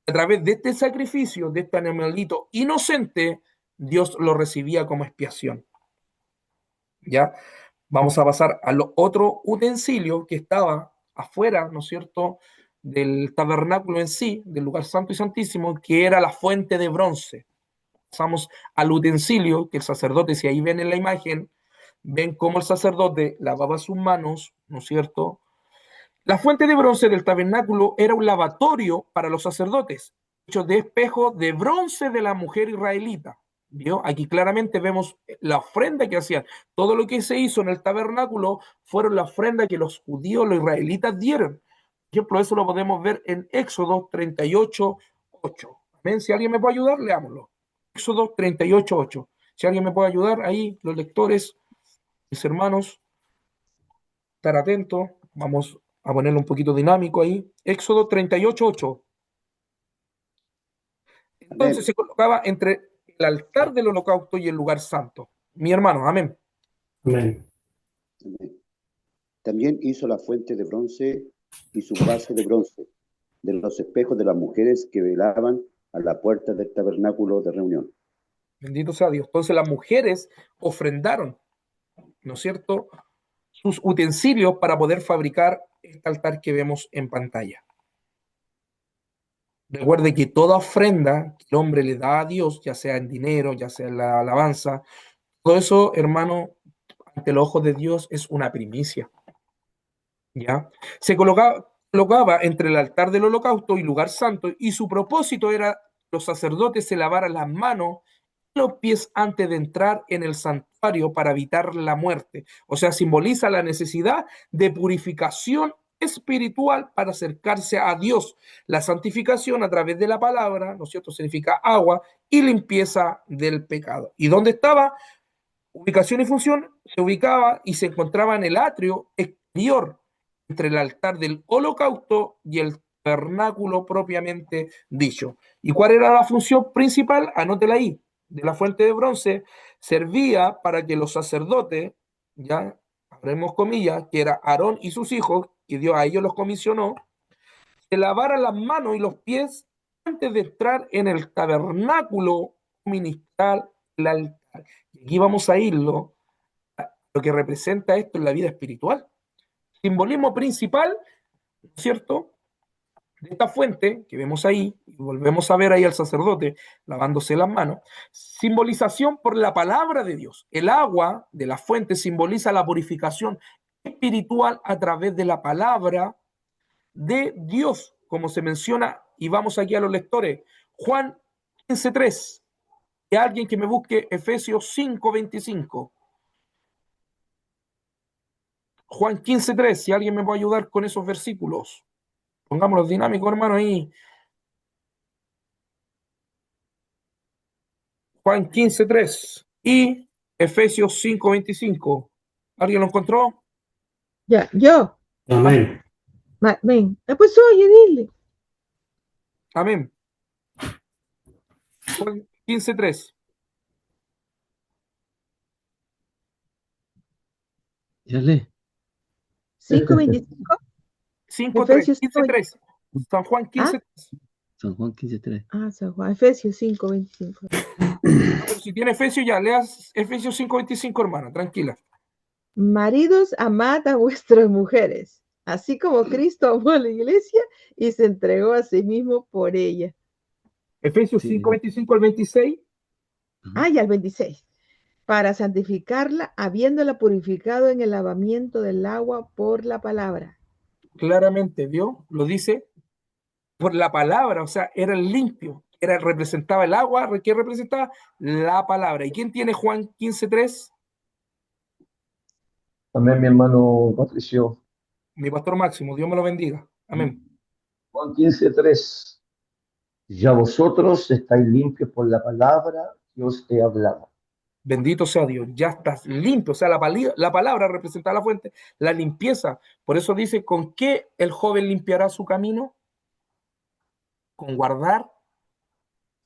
A través de este sacrificio, de este animalito inocente, Dios lo recibía como expiación. ¿Ya? Vamos a pasar al otro utensilio que estaba afuera, ¿no es cierto?, del tabernáculo en sí, del lugar santo y santísimo, que era la fuente de bronce. Pasamos al utensilio que el sacerdote, si ahí ven en la imagen, ven cómo el sacerdote lavaba sus manos, ¿no es cierto? La fuente de bronce del tabernáculo era un lavatorio para los sacerdotes, hecho de espejo de bronce de la mujer israelita. ¿Vio? Aquí claramente vemos la ofrenda que hacían. Todo lo que se hizo en el tabernáculo fueron la ofrenda que los judíos, los israelitas dieron. Por ejemplo, eso lo podemos ver en Éxodo 38:8. ¿Ven? Si alguien me puede ayudar, leámoslo. Éxodo 38:8. Si alguien me puede ayudar ahí, los lectores, mis hermanos, estar atentos. Vamos a ponerlo un poquito dinámico ahí. Éxodo 38:8. Entonces Amén. se colocaba entre el altar del holocausto y el lugar santo. Mi hermano, amén. Amén. Amén. También hizo la fuente de bronce y su base de bronce, de los espejos de las mujeres que velaban a la puerta del tabernáculo de reunión. Bendito sea Dios. Entonces las mujeres ofrendaron, ¿no es cierto?, sus utensilios para poder fabricar este altar que vemos en pantalla. Recuerde que toda ofrenda que el hombre le da a Dios, ya sea en dinero, ya sea en la alabanza, todo eso, hermano, ante los ojos de Dios es una primicia. ¿Ya? Se colocaba entre el altar del holocausto y lugar santo, y su propósito era que los sacerdotes se lavaran las manos y los pies antes de entrar en el santuario para evitar la muerte. O sea, simboliza la necesidad de purificación espiritual para acercarse a Dios. La santificación a través de la palabra, ¿no es cierto?, significa agua y limpieza del pecado. ¿Y dónde estaba? Ubicación y función, se ubicaba y se encontraba en el atrio exterior, entre el altar del holocausto y el tabernáculo propiamente dicho. ¿Y cuál era la función principal? Anótela ahí, de la fuente de bronce, servía para que los sacerdotes, ya, abrimos comillas, que era Aarón y sus hijos, que Dios a ellos los comisionó, se lavaran las manos y los pies antes de entrar en el tabernáculo ministral, el altar. Y aquí vamos a irlo, a lo que representa esto en la vida espiritual. Simbolismo principal, ¿cierto?, de esta fuente que vemos ahí, y volvemos a ver ahí al sacerdote lavándose las manos, simbolización por la palabra de Dios. El agua de la fuente simboliza la purificación espiritual a través de la palabra de Dios, como se menciona, y vamos aquí a los lectores. Juan 15:3. Y alguien que me busque Efesios 5:25. Juan 15:3, si alguien me puede ayudar con esos versículos. Pongámoslos dinámicos, hermano, ahí. Juan 15:3 y Efesios 5:25. ¿Alguien lo encontró? Ya, yo. Amén. Ven. Pues oye, dile. Amén. Juan 15:3. Ya lee. 5:25. 5:3. Efesios 15:3. San Juan ¿Ah? 15. San Juan 15:3. Ah, San Juan, Efesios 5:25. Pero si tiene Efesios, ya leas Efesios 5:25, hermana, tranquila. Maridos, amad a vuestras mujeres, así como Cristo amó a la iglesia y se entregó a sí mismo por ella. Efesios Sí. 5:25 al 26. Ah, y al 26. Para santificarla, habiéndola purificado en el lavamiento del agua por la palabra. Claramente, Dios lo dice por la palabra, o sea, era el limpio, representaba el agua, ¿qué representaba? La palabra. ¿Y quién tiene Juan 15:3? Amén, mi hermano Patricio. Mi pastor Máximo, Dios me lo bendiga. Amén. Juan 15:3. Ya vosotros estáis limpios por la palabra que os he hablado. Bendito sea Dios, ya estás limpio. O sea, la palabra representa la fuente, la limpieza. Por eso dice, ¿con qué el joven limpiará su camino? Con guardar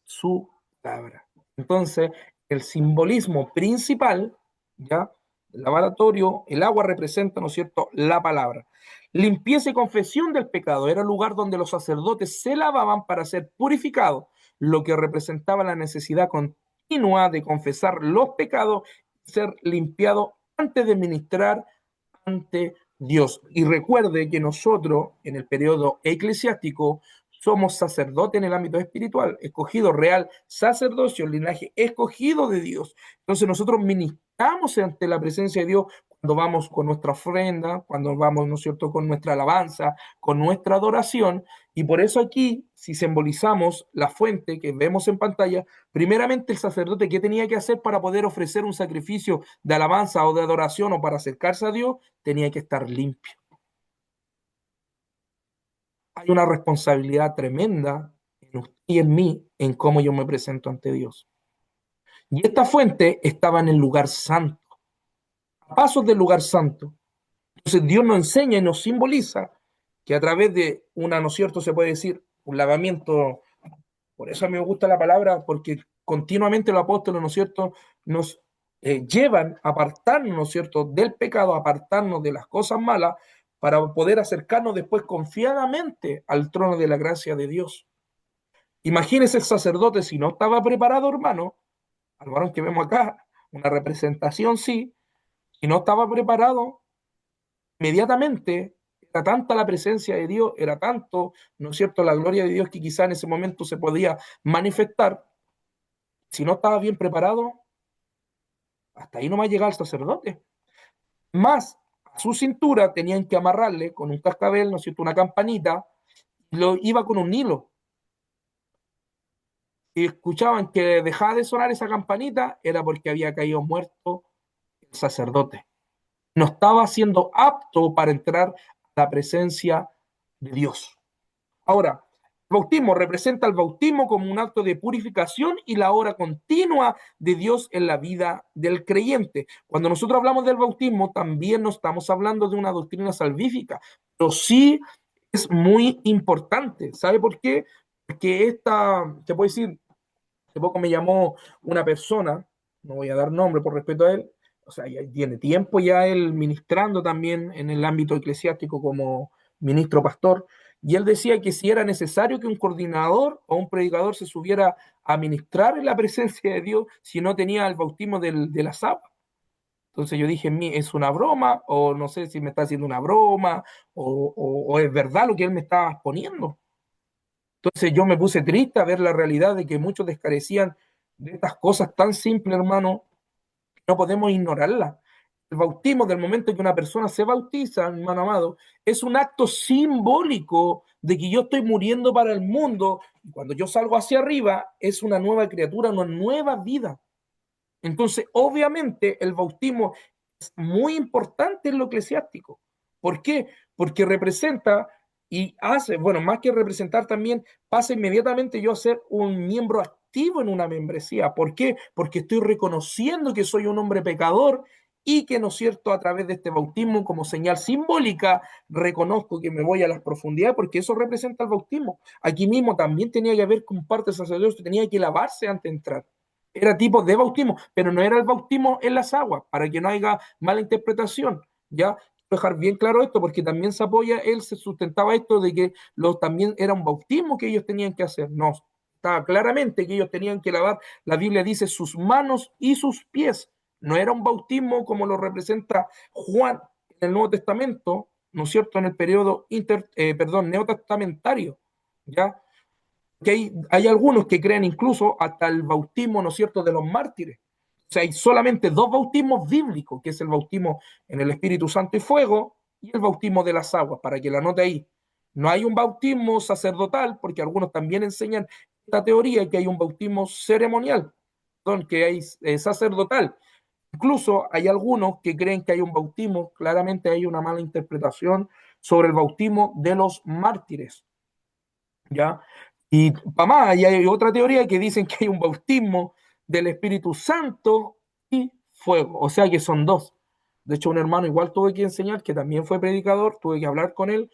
su palabra. Entonces, el simbolismo principal, ¿ya? El lavatorio, el agua representa, ¿no es cierto?, la palabra. Limpieza y confesión del pecado era el lugar donde los sacerdotes se lavaban para ser purificados, lo que representaba la necesidad continua de confesar los pecados y ser limpiado antes de ministrar ante Dios. Y recuerde que nosotros, en el periodo eclesiástico, somos sacerdotes en el ámbito espiritual, escogido real, sacerdocio, linaje escogido de Dios. Entonces nosotros ministramos ante la presencia de Dios cuando vamos con nuestra ofrenda, cuando vamos, ¿no es cierto?, con nuestra alabanza, con nuestra adoración. Y por eso aquí, si simbolizamos la fuente que vemos en pantalla, primeramente el sacerdote, ¿qué tenía que hacer para poder ofrecer un sacrificio de alabanza o de adoración o para acercarse a Dios? Tenía que estar limpio. Hay una responsabilidad tremenda en usted y en mí en cómo yo me presento ante Dios. Y esta fuente estaba en el lugar santo, a pasos del lugar santo. Entonces Dios nos enseña y nos simboliza que a través de una, ¿no es cierto?, se puede decir, un lavamiento. Por eso a mí me gusta la palabra, porque continuamente los apóstoles, ¿no es cierto?, nos llevan a apartarnos, ¿no es cierto?, del pecado, a apartarnos de las cosas malas, para poder acercarnos después confiadamente al trono de la gracia de Dios. Imagínese el sacerdote, si no estaba preparado, hermano, al varón que vemos acá, una representación sí, si no estaba preparado, inmediatamente era tanta la presencia de Dios, era tanto, ¿no es cierto?, la gloria de Dios que quizá en ese momento se podía manifestar. Si no estaba bien preparado, hasta ahí no va a llegar el sacerdote. Más, a su cintura tenían que amarrarle con un cascabel, ¿no es cierto?, una campanita, y lo iba con un hilo. Y escuchaban que dejaba de sonar esa campanita, era porque había caído muerto el sacerdote. No estaba siendo apto para entrar a la presencia de Dios. Ahora, el bautismo representa el bautismo como un acto de purificación y la obra continua de Dios en la vida del creyente. Cuando nosotros hablamos del bautismo, también no estamos hablando de una doctrina salvífica, pero sí es muy importante. ¿Sabe por qué? Porque te puedo decir, hace poco me llamó una persona, no voy a dar nombre por respeto a él, o sea, ya tiene tiempo ya él ministrando también en el ámbito eclesiástico como ministro pastor, y él decía que si era necesario que un coordinador o un predicador se subiera a ministrar en la presencia de Dios si no tenía el bautismo de las aguas. Entonces yo dije, ¿es una broma? O no sé si me está haciendo una broma, o es verdad lo que él me estaba poniendo. Entonces yo me puse triste a ver la realidad de que muchos descarecían de estas cosas tan simples, hermano, que no podemos ignorarlas. El bautismo, del momento en que una persona se bautiza, hermano amado, es un acto simbólico de que yo estoy muriendo para el mundo y cuando yo salgo hacia arriba es una nueva criatura, una nueva vida. Entonces, obviamente, el bautismo es muy importante en lo eclesiástico. ¿Por qué? Porque representa y hace, bueno, más que representar también, pasa inmediatamente yo a ser un miembro activo en una membresía. ¿Por qué? Porque estoy reconociendo que soy un hombre pecador y que, ¿no es cierto?, a través de este bautismo como señal simbólica, reconozco que me voy a las profundidades porque eso representa el bautismo. Aquí mismo también tenía que haber con parte de sacerdocio, tenía que lavarse antes de entrar. Era tipo de bautismo, pero no era el bautismo en las aguas, para que no haya mala interpretación, ¿ya? dejar bien claro esto, porque también se apoya, él se sustentaba esto de que también era un bautismo que ellos tenían que hacer. No, estaba claramente que ellos tenían que lavar, la Biblia dice, sus manos y sus pies. No era un bautismo como lo representa Juan en el Nuevo Testamento, ¿no es cierto?, en el periodo neotestamentario, ¿ya? Que hay algunos que creen incluso hasta el bautismo, ¿no es cierto?, de los mártires. O sea, hay solamente dos bautismos bíblicos, que es el bautismo en el Espíritu Santo y fuego y el bautismo de las aguas, para que la anote ahí. No hay un bautismo sacerdotal, porque algunos también enseñan esta teoría, que hay un bautismo ceremonial, que hay sacerdotal. Incluso hay algunos que creen que hay un bautismo, claramente hay una mala interpretación sobre el bautismo de los mártires, ¿ya? Y para más, hay otra teoría que dicen que hay un bautismo del Espíritu Santo y fuego, o sea que son dos. De hecho, un hermano igual tuve que enseñar, que también fue predicador, tuve que hablar con él.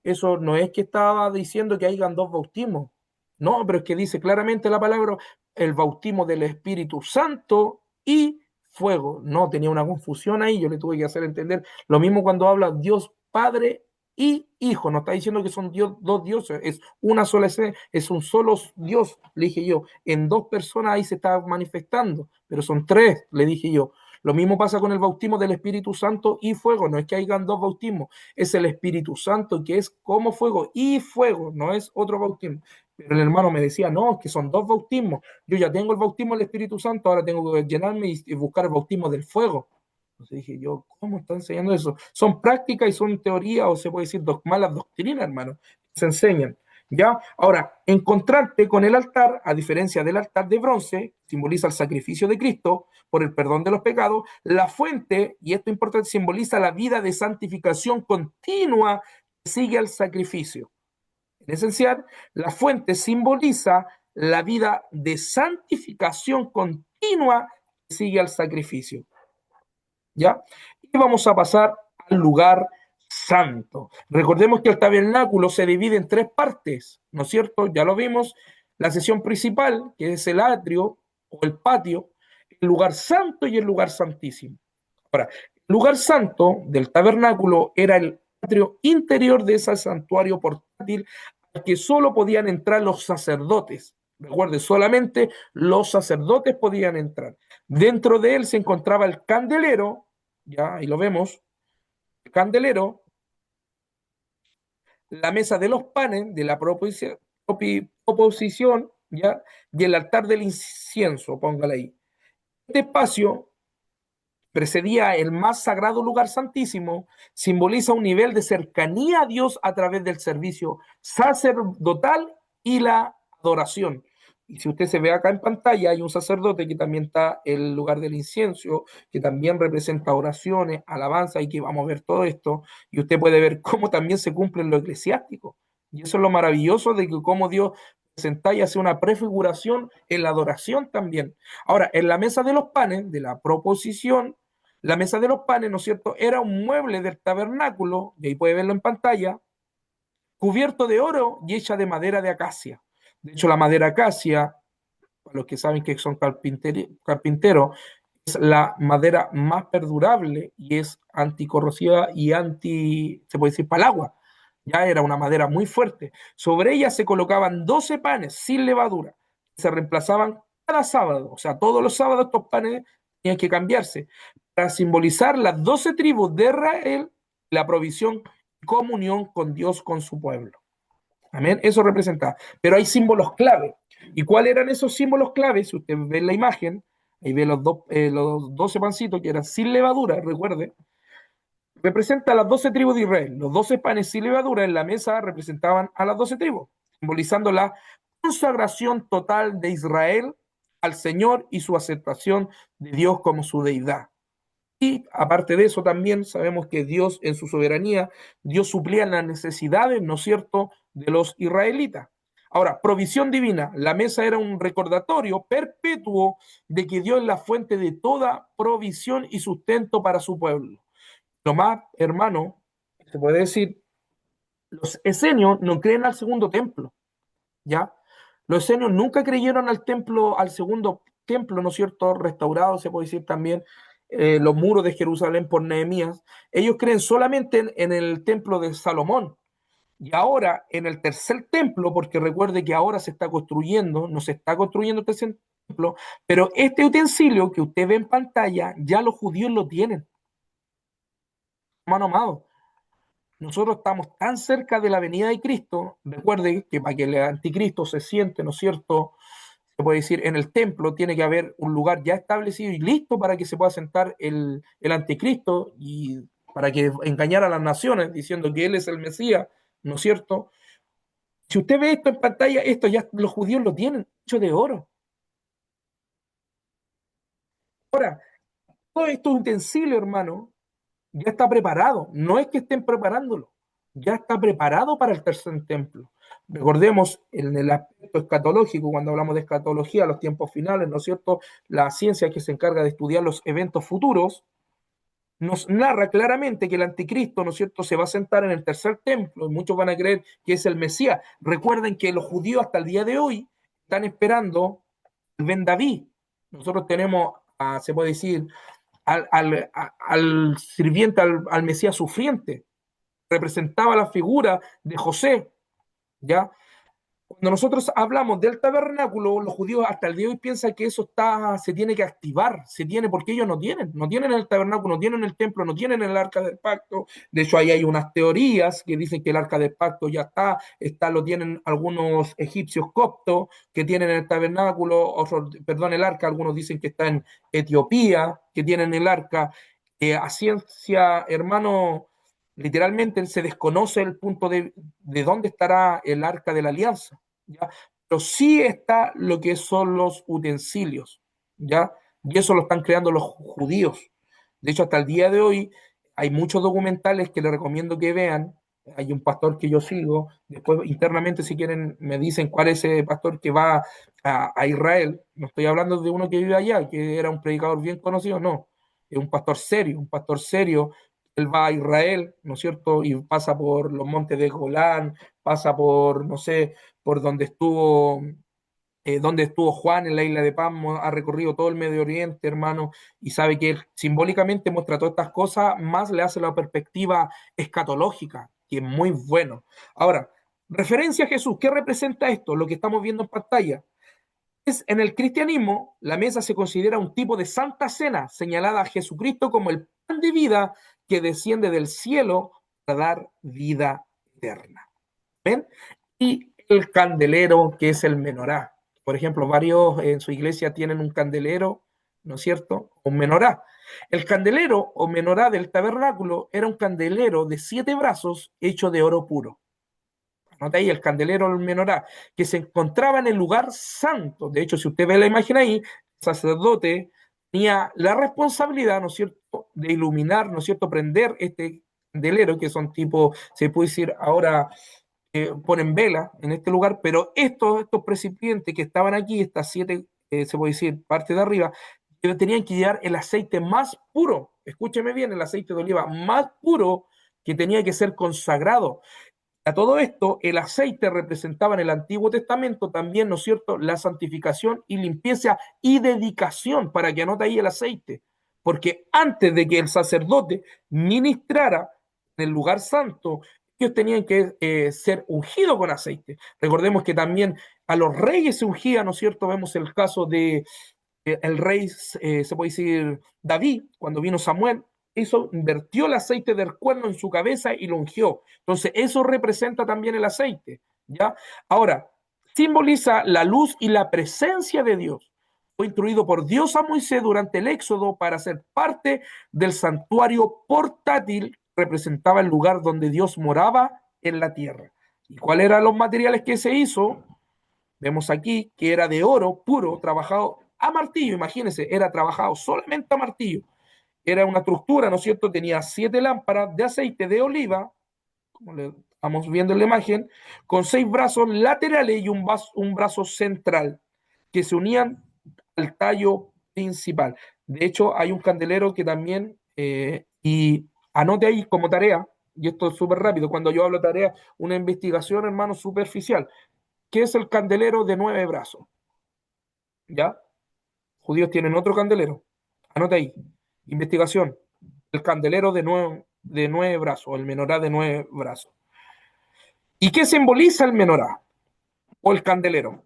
Eso no es que estaba diciendo que hayan dos bautismos, no, pero es que dice claramente la palabra, el bautismo del Espíritu Santo y fuego. No, tenía una confusión ahí, yo le tuve que hacer entender. Lo mismo cuando habla Dios Padre y Hijo, no está diciendo que son dos dioses, es una sola esencia, es un solo Dios, le dije yo. En dos personas ahí se está manifestando, pero son tres, le dije yo. Lo mismo pasa con el bautismo del Espíritu Santo y fuego, no es que hayan dos bautismos, es el Espíritu Santo que es como fuego y fuego, no es otro bautismo. Pero el hermano me decía, no, es que son dos bautismos. Yo ya tengo el bautismo del Espíritu Santo, ahora tengo que llenarme y buscar el bautismo del fuego. Entonces dije yo, ¿cómo está enseñando eso? Son prácticas y son teorías, o se puede decir malas doctrinas, hermano, que se enseñan. ¿Ya? Ahora, en contraste con el altar, a diferencia del altar de bronce, simboliza el sacrificio de Cristo por el perdón de los pecados, la fuente, y esto es importante, simboliza la vida de santificación continua que sigue al sacrificio. En esencial, la fuente simboliza la vida de santificación continua que sigue al sacrificio. ¿Ya? Y vamos a pasar al lugar santo. Recordemos que el tabernáculo se divide en tres partes, ¿no es cierto? Ya lo vimos, la sesión principal, que es el atrio o el patio, el lugar santo y el lugar santísimo. Ahora, el lugar santo del tabernáculo era el atrio interior de ese santuario portátil al que solo podían entrar los sacerdotes. Recuerde, solamente los sacerdotes podían entrar. Dentro de él se encontraba el candelero, ya ahí lo vemos, el candelero, la mesa de los panes de la proposición, ya, y el altar del incienso, póngale ahí. Este espacio precedía el más sagrado lugar santísimo, simboliza un nivel de cercanía a Dios a través del servicio sacerdotal y la adoración. Y si usted se ve acá en pantalla, hay un sacerdote que también está en el lugar del incienso, que también representa oraciones, alabanza, y que vamos a ver todo esto, y usted puede ver cómo también se cumple en lo eclesiástico. Y eso es lo maravilloso de que cómo Dios presenta y hace una prefiguración en la adoración también. Ahora, en la mesa de los panes, de la proposición, la mesa de los panes, ¿no es cierto?, era un mueble del tabernáculo, y ahí puede verlo en pantalla, cubierto de oro y hecha de madera de acacia. De hecho, la madera acacia, para los que saben que son carpinteros, es la madera más perdurable y es anticorrosiva y se puede decir, para el agua. Ya era una madera muy fuerte. Sobre ella se colocaban 12 panes sin levadura. Se reemplazaban cada sábado. O sea, todos los sábados estos panes tenían que cambiarse para simbolizar las 12 tribus de Israel, la provisión y comunión con Dios, con su pueblo. Amén, eso representa. Pero hay símbolos clave. ¿Y cuáles eran esos símbolos clave? Si usted ve la imagen, ahí ve los 12 pancitos que eran sin levadura, recuerde, representa a las 12 tribus de Israel. Los 12 panes sin levadura en la mesa representaban a las 12 tribus, simbolizando la consagración total de Israel al Señor y su aceptación de Dios como su deidad. Y aparte de eso también sabemos que Dios en su soberanía, Dios suplía las necesidades, ¿no es cierto?, de los israelitas. Ahora, provisión divina. La mesa era un recordatorio perpetuo de que Dios es la fuente de toda provisión y sustento para su pueblo. Lo más, hermano, se puede decir, los esenios no creen al segundo templo, ¿ya? Los esenios nunca creyeron al templo, al segundo templo, ¿no es cierto?, restaurado, se puede decir también, los muros de Jerusalén por Nehemías. Ellos creen solamente en el templo de Salomón. Y ahora en el tercer templo, porque recuerde que ahora se está construyendo, no se está construyendo el tercer templo, pero este utensilio que usted ve en pantalla, ya los judíos lo tienen. Hermano amado, nosotros estamos tan cerca de la venida de Cristo. Recuerde que para que el anticristo se siente, ¿no es cierto?, se puede decir, en el templo tiene que haber un lugar ya establecido y listo para que se pueda sentar el anticristo y para que engañara a las naciones diciendo que él es el Mesías, ¿no es cierto? Si usted ve esto en pantalla, esto ya los judíos lo tienen hecho de oro. Ahora, todo estos utensilios, hermano, ya está preparado. No es que estén preparándolo, ya está preparado para el tercer templo. Recordemos en el aspecto escatológico, cuando hablamos de escatología, los tiempos finales, ¿no es cierto? La ciencia que se encarga de estudiar los eventos futuros, nos narra claramente que el anticristo, ¿no es cierto?, se va a sentar en el tercer templo y muchos van a creer que es el Mesías. Recuerden que los judíos hasta el día de hoy están esperando el Ben David. Nosotros tenemos, se puede decir, al sirviente, al Mesías sufriente. Representaba la figura de José, ¿ya? Cuando nosotros hablamos del tabernáculo, los judíos hasta el día de hoy piensan que eso se tiene que activar, porque ellos no tienen el tabernáculo, no tienen el templo, no tienen el arca del pacto. De hecho, ahí hay unas teorías que dicen que el arca del pacto ya lo tienen algunos egipcios coptos que tienen el tabernáculo, perdón, el arca, algunos dicen que está en Etiopía, que tienen el arca. A ciencia, hermano, literalmente se desconoce el punto de dónde estará el arca de la alianza, ¿ya? Pero sí está lo que son los utensilios, ¿ya? Y eso lo están creando los judíos. De hecho, hasta el día de hoy hay muchos documentales que les recomiendo que vean. Hay un pastor que yo sigo, después internamente si quieren me dicen cuál es ese pastor que va a Israel. No estoy hablando de uno que vive allá, que era un predicador bien conocido, no. Es un pastor serio. Él va a Israel, ¿no es cierto? Y pasa por los montes de Golán, pasa por, no sé, por donde estuvo Juan en la isla de Pasmo, ha recorrido todo el Medio Oriente, hermano, y sabe que él simbólicamente muestra todas estas cosas, más le hace la perspectiva escatológica, que es muy bueno. Ahora, referencia a Jesús, ¿qué representa esto? Lo que estamos viendo en pantalla. En el cristianismo, la mesa se considera un tipo de santa cena, señalada a Jesucristo como el pan de vida que desciende del cielo para dar vida eterna. ¿Ven? Y el candelero, que es el menorá. Por ejemplo, varios en su iglesia tienen un candelero, ¿no es cierto? Un menorá. El candelero o menorá del tabernáculo era un candelero de 7 brazos hecho de oro puro. Anota ahí el candelero o el menorá, que se encontraba en el lugar santo. De hecho, si usted ve la imagen ahí, el sacerdote tenía la responsabilidad, ¿no es cierto?, de iluminar, ¿no es cierto?, prender este candelero, que son tipo, se puede decir ahora, ponen vela en este lugar, pero estos recipientes que estaban aquí, estas 7, se puede decir, parte de arriba, tenían que llevar el aceite más puro, escúcheme bien, el aceite de oliva más puro, que tenía que ser consagrado. A todo esto, el aceite representaba en el Antiguo Testamento también, ¿no es cierto?, la santificación y limpieza y dedicación, para que anote ahí el aceite, porque antes de que el sacerdote ministrara en el lugar santo, ellos tenían que ser ungidos con aceite. Recordemos que también a los reyes se ungía, ¿no es cierto? Vemos el caso de el rey, se puede decir, David, cuando vino Samuel, vertió el aceite del cuerno en su cabeza y lo ungió. Entonces, eso representa también el aceite, ¿ya? Ahora, simboliza la luz y la presencia de Dios. Fue instruido por Dios a Moisés durante el Éxodo para ser parte del santuario portátil, representaba el lugar donde Dios moraba en la tierra. ¿Y cuáles eran los materiales que se hizo? Vemos aquí que era de oro puro, trabajado a martillo, imagínense, era trabajado solamente a martillo. Era una estructura, ¿no es cierto? Tenía 7 lámparas de aceite de oliva, como le estamos viendo en la imagen, con 6 brazos laterales y un brazo central, que se unían al tallo principal. De hecho, hay un candelero que también, y anote ahí como tarea, y esto es súper rápido, cuando yo hablo de tarea, una investigación, hermano, superficial, que es el candelero de 9 brazos. ¿Ya? Judíos tienen otro candelero. Anota ahí. Investigación. El candelero de 9 brazos, el menorá de 9 brazos. ¿Y qué simboliza el menorá o el candelero?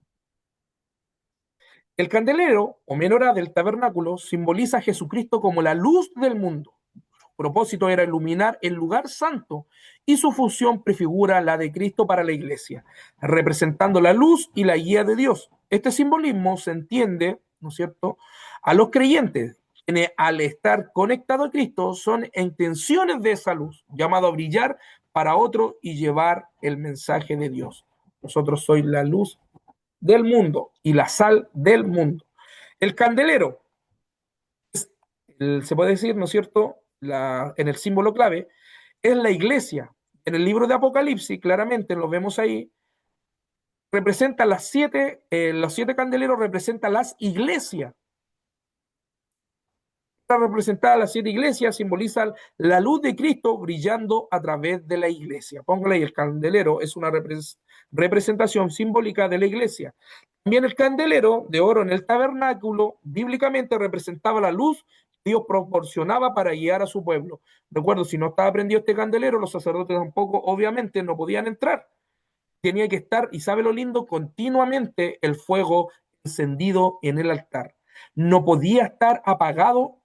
El candelero o menorá del tabernáculo simboliza a Jesucristo como la luz del mundo. Su propósito era iluminar el lugar santo y su función prefigura la de Cristo para la iglesia, representando la luz y la guía de Dios. Este simbolismo se entiende, ¿no es cierto?, a los creyentes, quienes al estar conectados a Cristo son intenciones de esa luz, llamado a brillar para otros y llevar el mensaje de Dios. Nosotros sois la luz del mundo y la sal del mundo. El candelero, se puede decir, ¿no es cierto?, en el símbolo clave, es la iglesia. En el libro de Apocalipsis, claramente lo vemos ahí, representa los 7 candeleros representan las iglesias. Representada las 7 iglesias simbolizan la luz de Cristo brillando a través de la iglesia. Póngale ahí, el candelero es una representación simbólica de la iglesia. También el candelero de oro en el tabernáculo bíblicamente representaba la luz que Dios proporcionaba para guiar a su pueblo. Recuerdo, si no estaba prendido este candelero, los sacerdotes tampoco, obviamente, no podían entrar. Tenía que estar, y sabe lo lindo, continuamente el fuego encendido en el altar. No podía estar apagado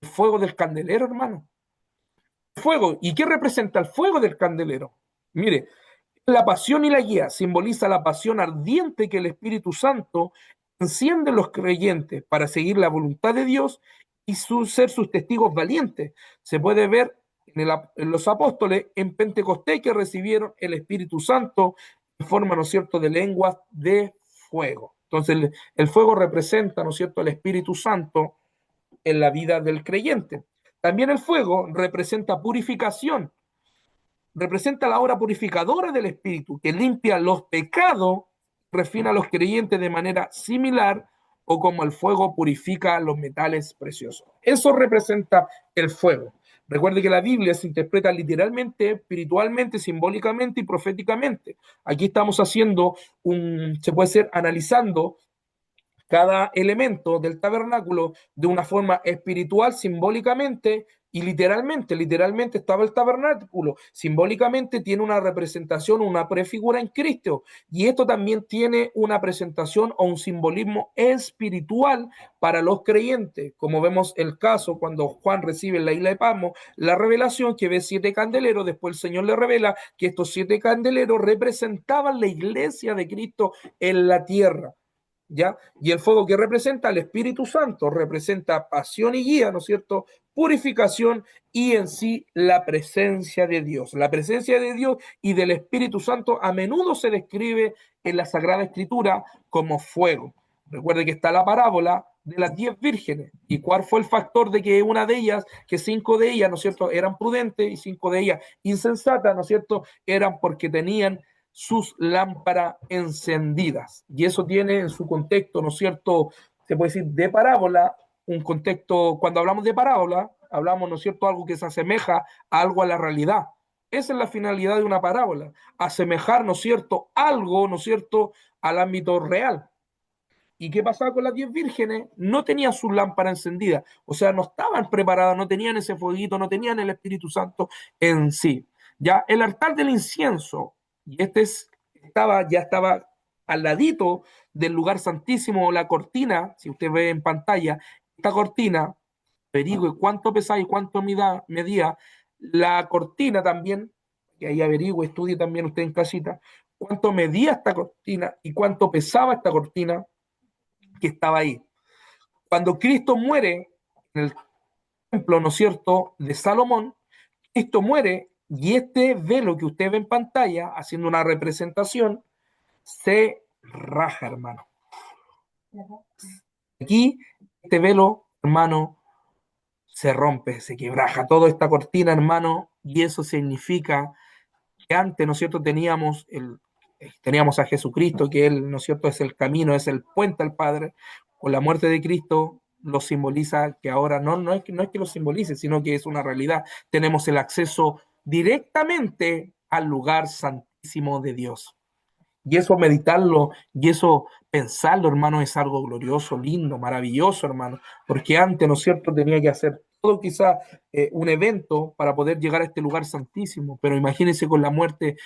el fuego del candelero, hermano. Fuego. ¿Y qué representa el fuego del candelero? Mire, la pasión y la guía simboliza la pasión ardiente que el Espíritu Santo enciende en los creyentes para seguir la voluntad de Dios y ser sus testigos valientes. Se puede ver en los apóstoles en Pentecostés, que recibieron el Espíritu Santo en forma, ¿no es cierto?, de lenguas de fuego. Entonces el fuego representa, ¿no es cierto?, el Espíritu Santo en la vida del creyente. También el fuego representa purificación, representa la obra purificadora del Espíritu, que limpia los pecados, refina a los creyentes de manera similar, o como el fuego purifica los metales preciosos. Eso representa el fuego. Recuerde que la Biblia se interpreta literalmente, espiritualmente, simbólicamente y proféticamente. Aquí estamos haciendo se puede ser analizando cada elemento del tabernáculo de una forma espiritual, simbólicamente y literalmente. Literalmente estaba el tabernáculo, simbólicamente tiene una representación, una prefigura en Cristo, y esto también tiene una presentación o un simbolismo espiritual para los creyentes, como vemos el caso cuando Juan recibe en la isla de Patmos la revelación que ve 7 candeleros. Después el Señor le revela que estos 7 candeleros representaban la iglesia de Cristo en la tierra. ¿Ya? Y el fuego que representa el Espíritu Santo representa pasión y guía, ¿no es cierto?, purificación y en sí la presencia de Dios. La presencia de Dios y del Espíritu Santo a menudo se describe en la Sagrada Escritura como fuego. Recuerde que está la parábola de las 10 vírgenes. ¿Y cuál fue el factor de que una de ellas, que 5 de ellas, ¿no es cierto?, eran prudentes y 5 de ellas insensatas, ¿no es cierto?, eran porque tenían sus lámparas encendidas. Y eso tiene en su contexto, ¿no es cierto?, se puede decir de parábola, un contexto, cuando hablamos de parábola, hablamos, ¿no es cierto?, algo que se asemeja a algo a la realidad. Esa es la finalidad de una parábola, asemejar, ¿no es cierto?, algo, ¿no es cierto?, al ámbito real. ¿Y qué pasaba con las 10 vírgenes? No tenían sus lámparas encendidas, o sea, no estaban preparadas, no tenían ese fueguito, no tenían el Espíritu Santo en sí. Ya el altar del incienso, y ya estaba al ladito del lugar santísimo, la cortina, si usted ve en pantalla, esta cortina, averigüe cuánto pesaba y cuánto medía, la cortina también, que ahí averigüe, estudie también usted en casita, cuánto medía esta cortina y cuánto pesaba esta cortina que estaba ahí. Cuando Cristo muere en el templo, ¿no es cierto?, de Salomón, Cristo muere y este velo que usted ve en pantalla, haciendo una representación, se raja, hermano. Aquí, este velo, hermano, se rompe, se quebraja toda esta cortina, hermano, y eso significa que antes, ¿no es cierto?, teníamos a Jesucristo, que Él, ¿no es cierto?, es el camino, es el puente al Padre. Con la muerte de Cristo lo simboliza, que ahora no es que lo simbolice, sino que es una realidad. Tenemos el acceso directamente al lugar santísimo de Dios. Y eso meditarlo, y eso pensarlo, hermano, es algo glorioso, lindo, maravilloso, hermano. Porque antes, ¿no es cierto?, tenía que hacer todo quizá un evento para poder llegar a este lugar santísimo, pero imagínense con la muerte,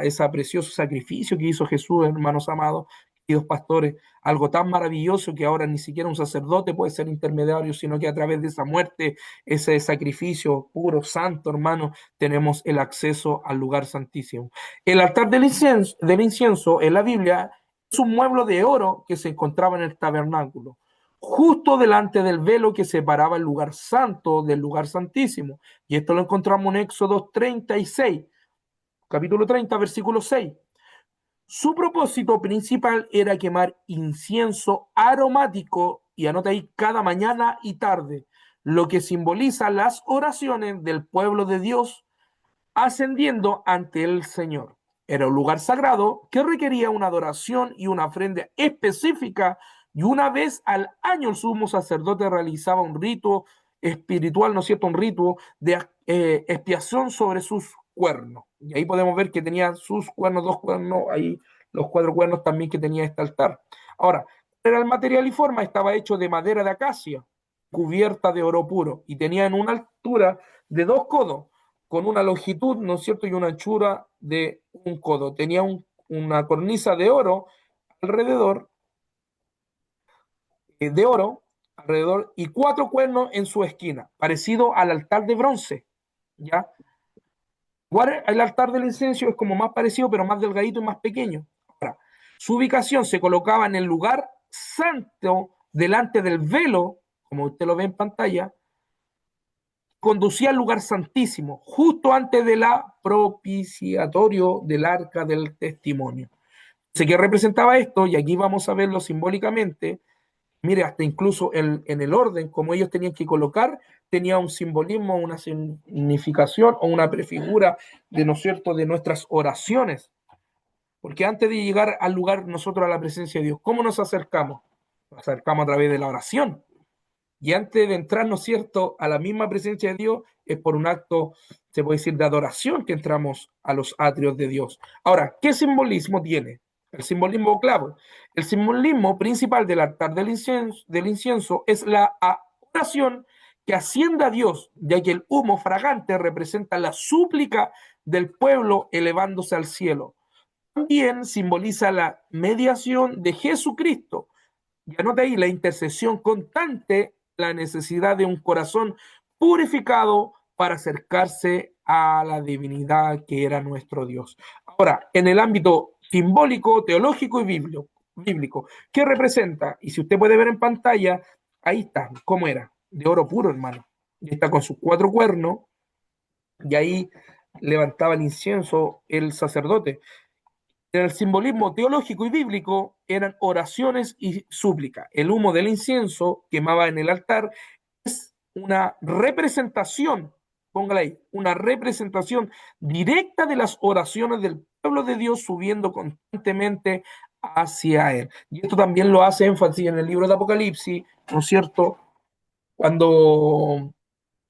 ese precioso sacrificio que hizo Jesús, hermanos amados, queridos pastores, algo tan maravilloso que ahora ni siquiera un sacerdote puede ser intermediario, sino que a través de esa muerte, ese sacrificio puro, santo, hermano, tenemos el acceso al lugar santísimo. El altar del incienso en la Biblia es un mueble de oro que se encontraba en el tabernáculo, justo delante del velo que separaba el lugar santo del lugar santísimo. Y esto lo encontramos en Éxodo 36, capítulo 30, versículo 6. Su propósito principal era quemar incienso aromático, y anota ahí, cada mañana y tarde, lo que simboliza las oraciones del pueblo de Dios ascendiendo ante el Señor. Era un lugar sagrado que requería una adoración y una ofrenda específica, y una vez al año el sumo sacerdote realizaba un rito espiritual, ¿no es cierto? Un rito de expiación sobre sus cuernos. Y ahí podemos ver que tenía sus cuernos, 2 cuernos, ahí los 4 cuernos también que tenía este altar. Ahora, era el material y forma, estaba hecho de madera de acacia, cubierta de oro puro, y tenía en una altura de 2 codos, con una longitud, ¿no es cierto?, y una anchura de 1 codo. Tenía una cornisa de oro alrededor, y 4 cuernos en su esquina, parecido al altar de bronce, ¿ya? Igual el altar del incienso es como más parecido, pero más delgadito y más pequeño. Ahora, su ubicación se colocaba en el lugar santo, delante del velo, como usted lo ve en pantalla, conducía al lugar santísimo, justo antes de la propiciatorio del arca del testimonio. ¿Qué representaba esto? Y aquí vamos a verlo simbólicamente. Mire, hasta incluso en el orden, como ellos tenían que colocar, tenía un simbolismo, una significación o una prefigura de, ¿no es cierto?, de nuestras oraciones. Porque antes de llegar al lugar, nosotros a la presencia de Dios, ¿cómo nos acercamos? Nos acercamos a través de la oración. Y antes de entrar, ¿no es cierto?, a la misma presencia de Dios, es por un acto, se puede decir, de adoración que entramos a los atrios de Dios. Ahora, ¿qué simbolismo tiene? El simbolismo clave. El simbolismo principal del altar del incienso es la oración que asciende a Dios, ya que el humo fragante representa la súplica del pueblo elevándose al cielo. También simboliza la mediación de Jesucristo. Y anota ahí la intercesión constante, la necesidad de un corazón purificado para acercarse a la divinidad que era nuestro Dios. Ahora, en el ámbito simbólico, teológico y bíblico, ¿qué representa? Y si usted puede ver en pantalla, ahí está, cómo era, de oro puro, hermano. Y está con sus 4 cuernos, y ahí levantaba el incienso el sacerdote. En el simbolismo teológico y bíblico eran oraciones y súplica. El humo del incienso quemaba en el altar es una representación, póngala ahí, una representación directa de las oraciones del pueblo de Dios subiendo constantemente hacia él. Y esto también lo hace énfasis en el libro de Apocalipsis, ¿no es cierto? Cuando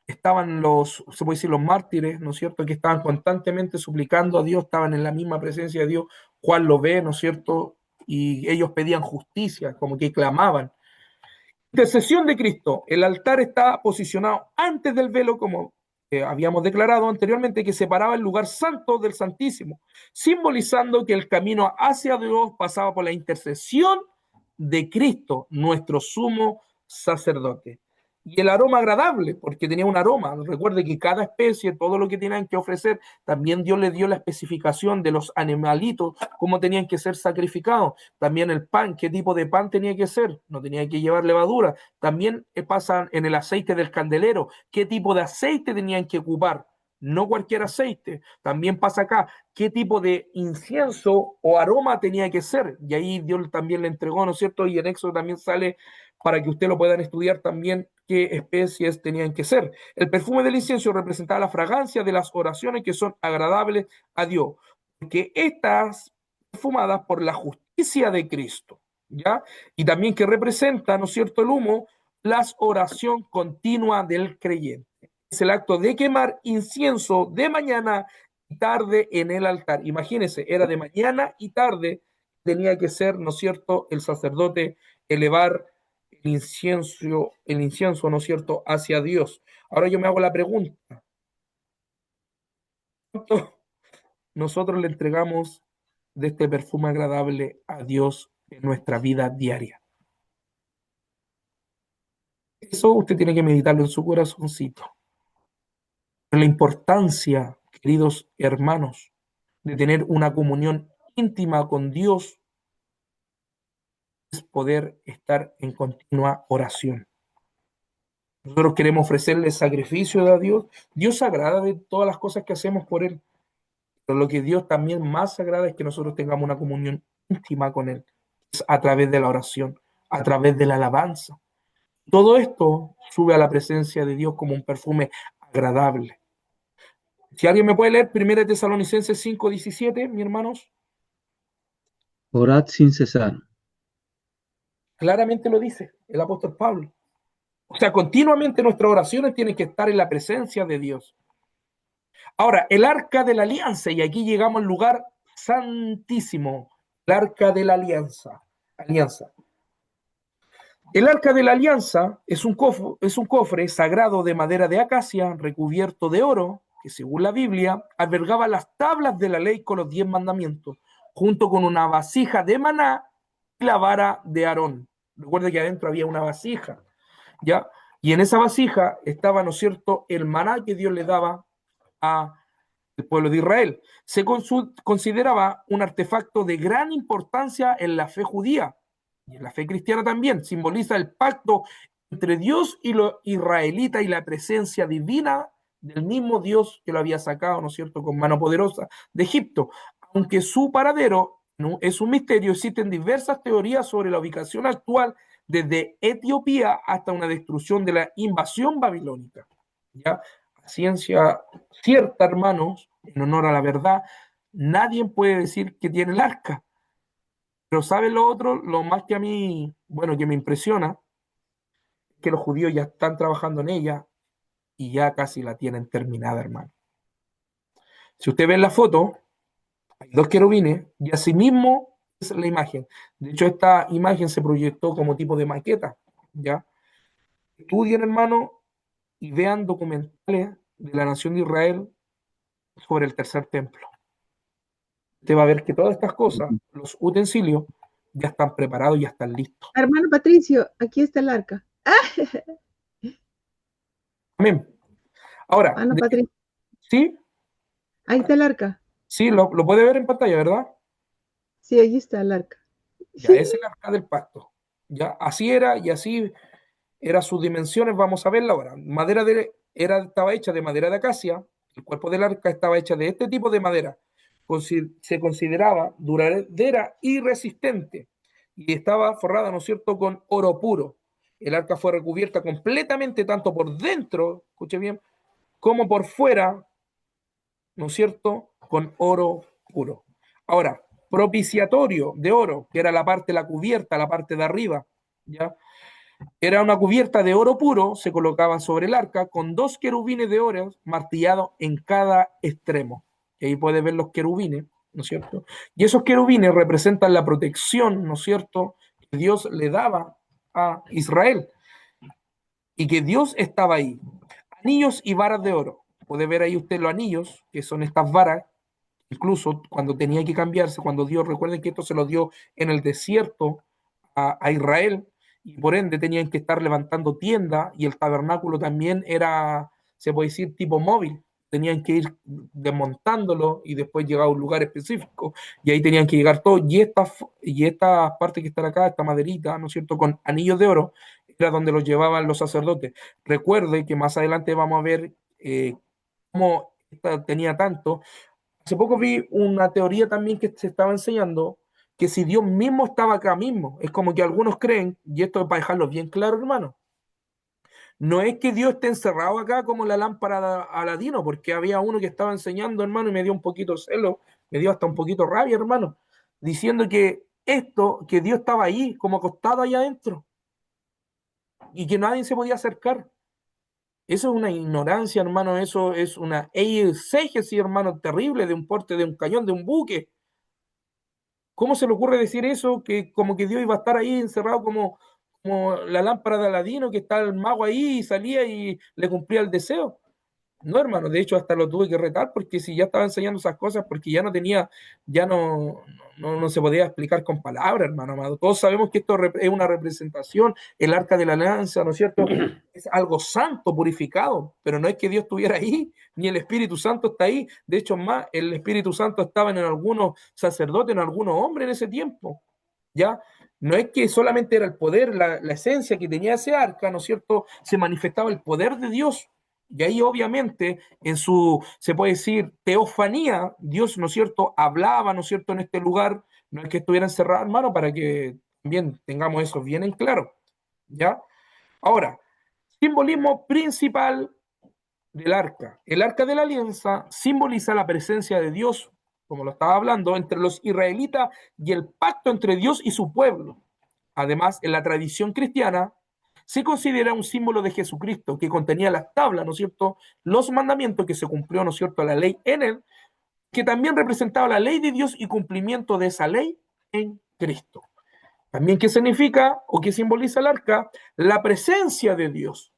estaban se puede decir, los mártires, ¿no es cierto?, que estaban constantemente suplicando a Dios, estaban en la misma presencia de Dios. Juan lo ve, ¿no es cierto?, y ellos pedían justicia, como que clamaban. Intercesión de Cristo. El altar está posicionado antes del velo, como habíamos declarado anteriormente, que separaba el lugar santo del santísimo, simbolizando que el camino hacia Dios pasaba por la intercesión de Cristo, nuestro sumo sacerdote. Y el aroma agradable, porque tenía un aroma. Recuerde que cada especie, todo lo que tenían que ofrecer, también Dios le dio la especificación de los animalitos, cómo tenían que ser sacrificados. También el pan, qué tipo de pan tenía que ser, no tenía que llevar levadura. También pasa en el aceite del candelero, qué tipo de aceite tenían que ocupar, no cualquier aceite. También pasa acá, qué tipo de incienso o aroma tenía que ser. Y ahí Dios también le entregó, ¿no es cierto? Y en Éxodo también sale para que ustedes lo puedan estudiar también qué especies tenían que ser. El perfume del incienso representaba la fragancia de las oraciones que son agradables a Dios, porque estas perfumadas por la justicia de Cristo, ¿ya? Y también que representa, ¿no es cierto?, el humo, la oración continua del creyente. Es el acto de quemar incienso de mañana y tarde en el altar. Imagínense, era de mañana y tarde, tenía que ser, ¿no es cierto?, el sacerdote elevar el el incienso, ¿no es cierto?, hacia Dios. Ahora yo me hago la pregunta, ¿cuánto nosotros le entregamos de este perfume agradable a Dios en nuestra vida diaria? Eso usted tiene que meditarlo en su corazoncito. La importancia, queridos hermanos, de tener una comunión íntima con Dios es poder estar en continua oración. Nosotros queremos ofrecerle sacrificio a Dios. Dios se agrada de todas las cosas que hacemos por Él. Pero lo que Dios también más se agrada es que nosotros tengamos una comunión íntima con Él. Es a través de la oración, a través de la alabanza. Todo esto sube a la presencia de Dios como un perfume agradable. Si alguien me puede leer 1 Tesalonicenses 5:17, mis hermanos, Orad sin cesar. claramente lo dice el apóstol Pablo. O sea, continuamente nuestras oraciones tienen que estar en la presencia de Dios. Ahora, el arca de la alianza, y aquí llegamos al lugar santísimo, el arca de la alianza. El arca de la alianza es un cofre sagrado de madera de acacia recubierto de oro, que según la Biblia albergaba las tablas de la ley con los 10 mandamientos, junto con una vasija de maná y la vara de Aarón. Recuerda que adentro había una vasija, ¿ya? Y en esa vasija estaba, ¿no es cierto?, el maná que Dios le daba al pueblo de Israel. Se consideraba un artefacto de gran importancia en la fe judía y en la fe cristiana también. Simboliza el pacto entre Dios y los israelitas y la presencia divina del mismo Dios que lo había sacado, ¿no es cierto?, con mano poderosa de Egipto. Aunque su paradero no es un misterio, existen diversas teorías sobre la ubicación actual desde Etiopía hasta una destrucción de la invasión babilónica. ¿Ya? Ciencia cierta, hermanos, en honor a la verdad, nadie puede decir que tiene el arca. Pero ¿saben lo otro? Lo más que a mí, bueno, que me impresiona, que los judíos ya están trabajando en ella y ya casi la tienen terminada, hermano. Si usted ve en la foto, hay 2 querubines y asimismo es la imagen. De hecho, esta imagen se proyectó como tipo de maqueta, ¿ya? Estudien, hermano, y vean documentales de la nación de Israel sobre el tercer templo. Usted va a ver que todas estas cosas, los utensilios, ya están preparados, ya están listos. Hermano Patricio, aquí está el arca. Amén. Ahora, Hermano Patricio, ¿sí? ahí está el arca. Sí, lo puede ver en pantalla, ¿verdad? Sí, ahí está el arca. Ya es el arca del pacto. Ya así era y así eran sus dimensiones. Vamos a verla ahora. Estaba hecha de madera de acacia. El cuerpo del arca estaba hecha de este tipo de madera. Se consideraba duradera y resistente. Y estaba forrada, ¿no es cierto?, con oro puro. El arca fue recubierta completamente, tanto por dentro, escuche bien, como por fuera, ¿no es cierto?, con oro puro. Ahora, propiciatorio de oro, que era la parte, la cubierta, la parte de arriba, ¿ya? Era una cubierta de oro puro, se colocaba sobre el arca con 2 querubines de oro martillados en cada extremo. Y ahí puede ver los querubines, ¿no es cierto? Y esos querubines representan la protección, ¿no es cierto?, que Dios le daba a Israel y que Dios estaba ahí. Anillos y varas de oro. Puede ver ahí usted los anillos, que son estas varas, incluso cuando tenía que cambiarse, cuando Dios, recuerden que esto se lo dio en el desierto a Israel, y por ende tenían que estar levantando tiendas, y el tabernáculo también era, se puede decir, tipo móvil. Tenían que ir desmontándolo y después llegar a un lugar específico, y ahí tenían que llegar todos. Y esta parte que está acá, esta maderita, ¿no es cierto?, con anillos de oro, era donde los llevaban los sacerdotes. Recuerde que más adelante vamos a ver cómo esta tenía tanto. Hace poco vi una teoría también que se estaba enseñando que si Dios mismo estaba acá mismo, es como que algunos creen, y esto es para dejarlo bien claro, hermano, no es que Dios esté encerrado acá como la lámpara de Aladino, porque había uno que estaba enseñando, hermano, y me dio un poquito celo, me dio hasta un poquito rabia, hermano, diciendo que que Dios estaba ahí, como acostado allá adentro, y que nadie se podía acercar. Eso es una ignorancia, hermano, eso es una exégesis, hermano, terrible de un porte, de un cañón, de un buque. ¿Cómo se le ocurre decir eso? Que como que Dios iba a estar ahí encerrado como como la lámpara de Aladino, que está el mago ahí y salía y le cumplía el deseo. No, hermano, de hecho hasta lo tuve que retar porque si ya estaba enseñando esas cosas, porque ya no tenía, ya no se podía explicar con palabras, hermano amado. Todos sabemos que esto es una representación, el arca de la alianza, ¿no es cierto? Es algo santo, purificado, pero no es que Dios estuviera ahí, ni el Espíritu Santo está ahí. De hecho, más, el Espíritu Santo estaba en algunos sacerdotes, en algunos hombres en ese tiempo, ¿ya? No es que solamente era el poder, la esencia que tenía ese arca, ¿no es cierto? Se manifestaba el poder de Dios. Y ahí obviamente en su, se puede decir, teofanía, Dios, ¿no es cierto?, hablaba, ¿no es cierto?, en este lugar, no es que estuviera encerrado, hermano, para que también tengamos eso bien en claro, ¿ya? Ahora, simbolismo principal del arca. El arca de la alianza simboliza la presencia de Dios, como lo estaba hablando, entre los israelitas y el pacto entre Dios y su pueblo. Además, en la tradición cristiana, se considera un símbolo de Jesucristo que contenía las tablas, ¿no es cierto? Los mandamientos que se cumplió, ¿no es cierto?, la ley en él, que también representaba la ley de Dios y cumplimiento de esa ley en Cristo. También, ¿qué significa o qué simboliza el arca? La presencia de Dios.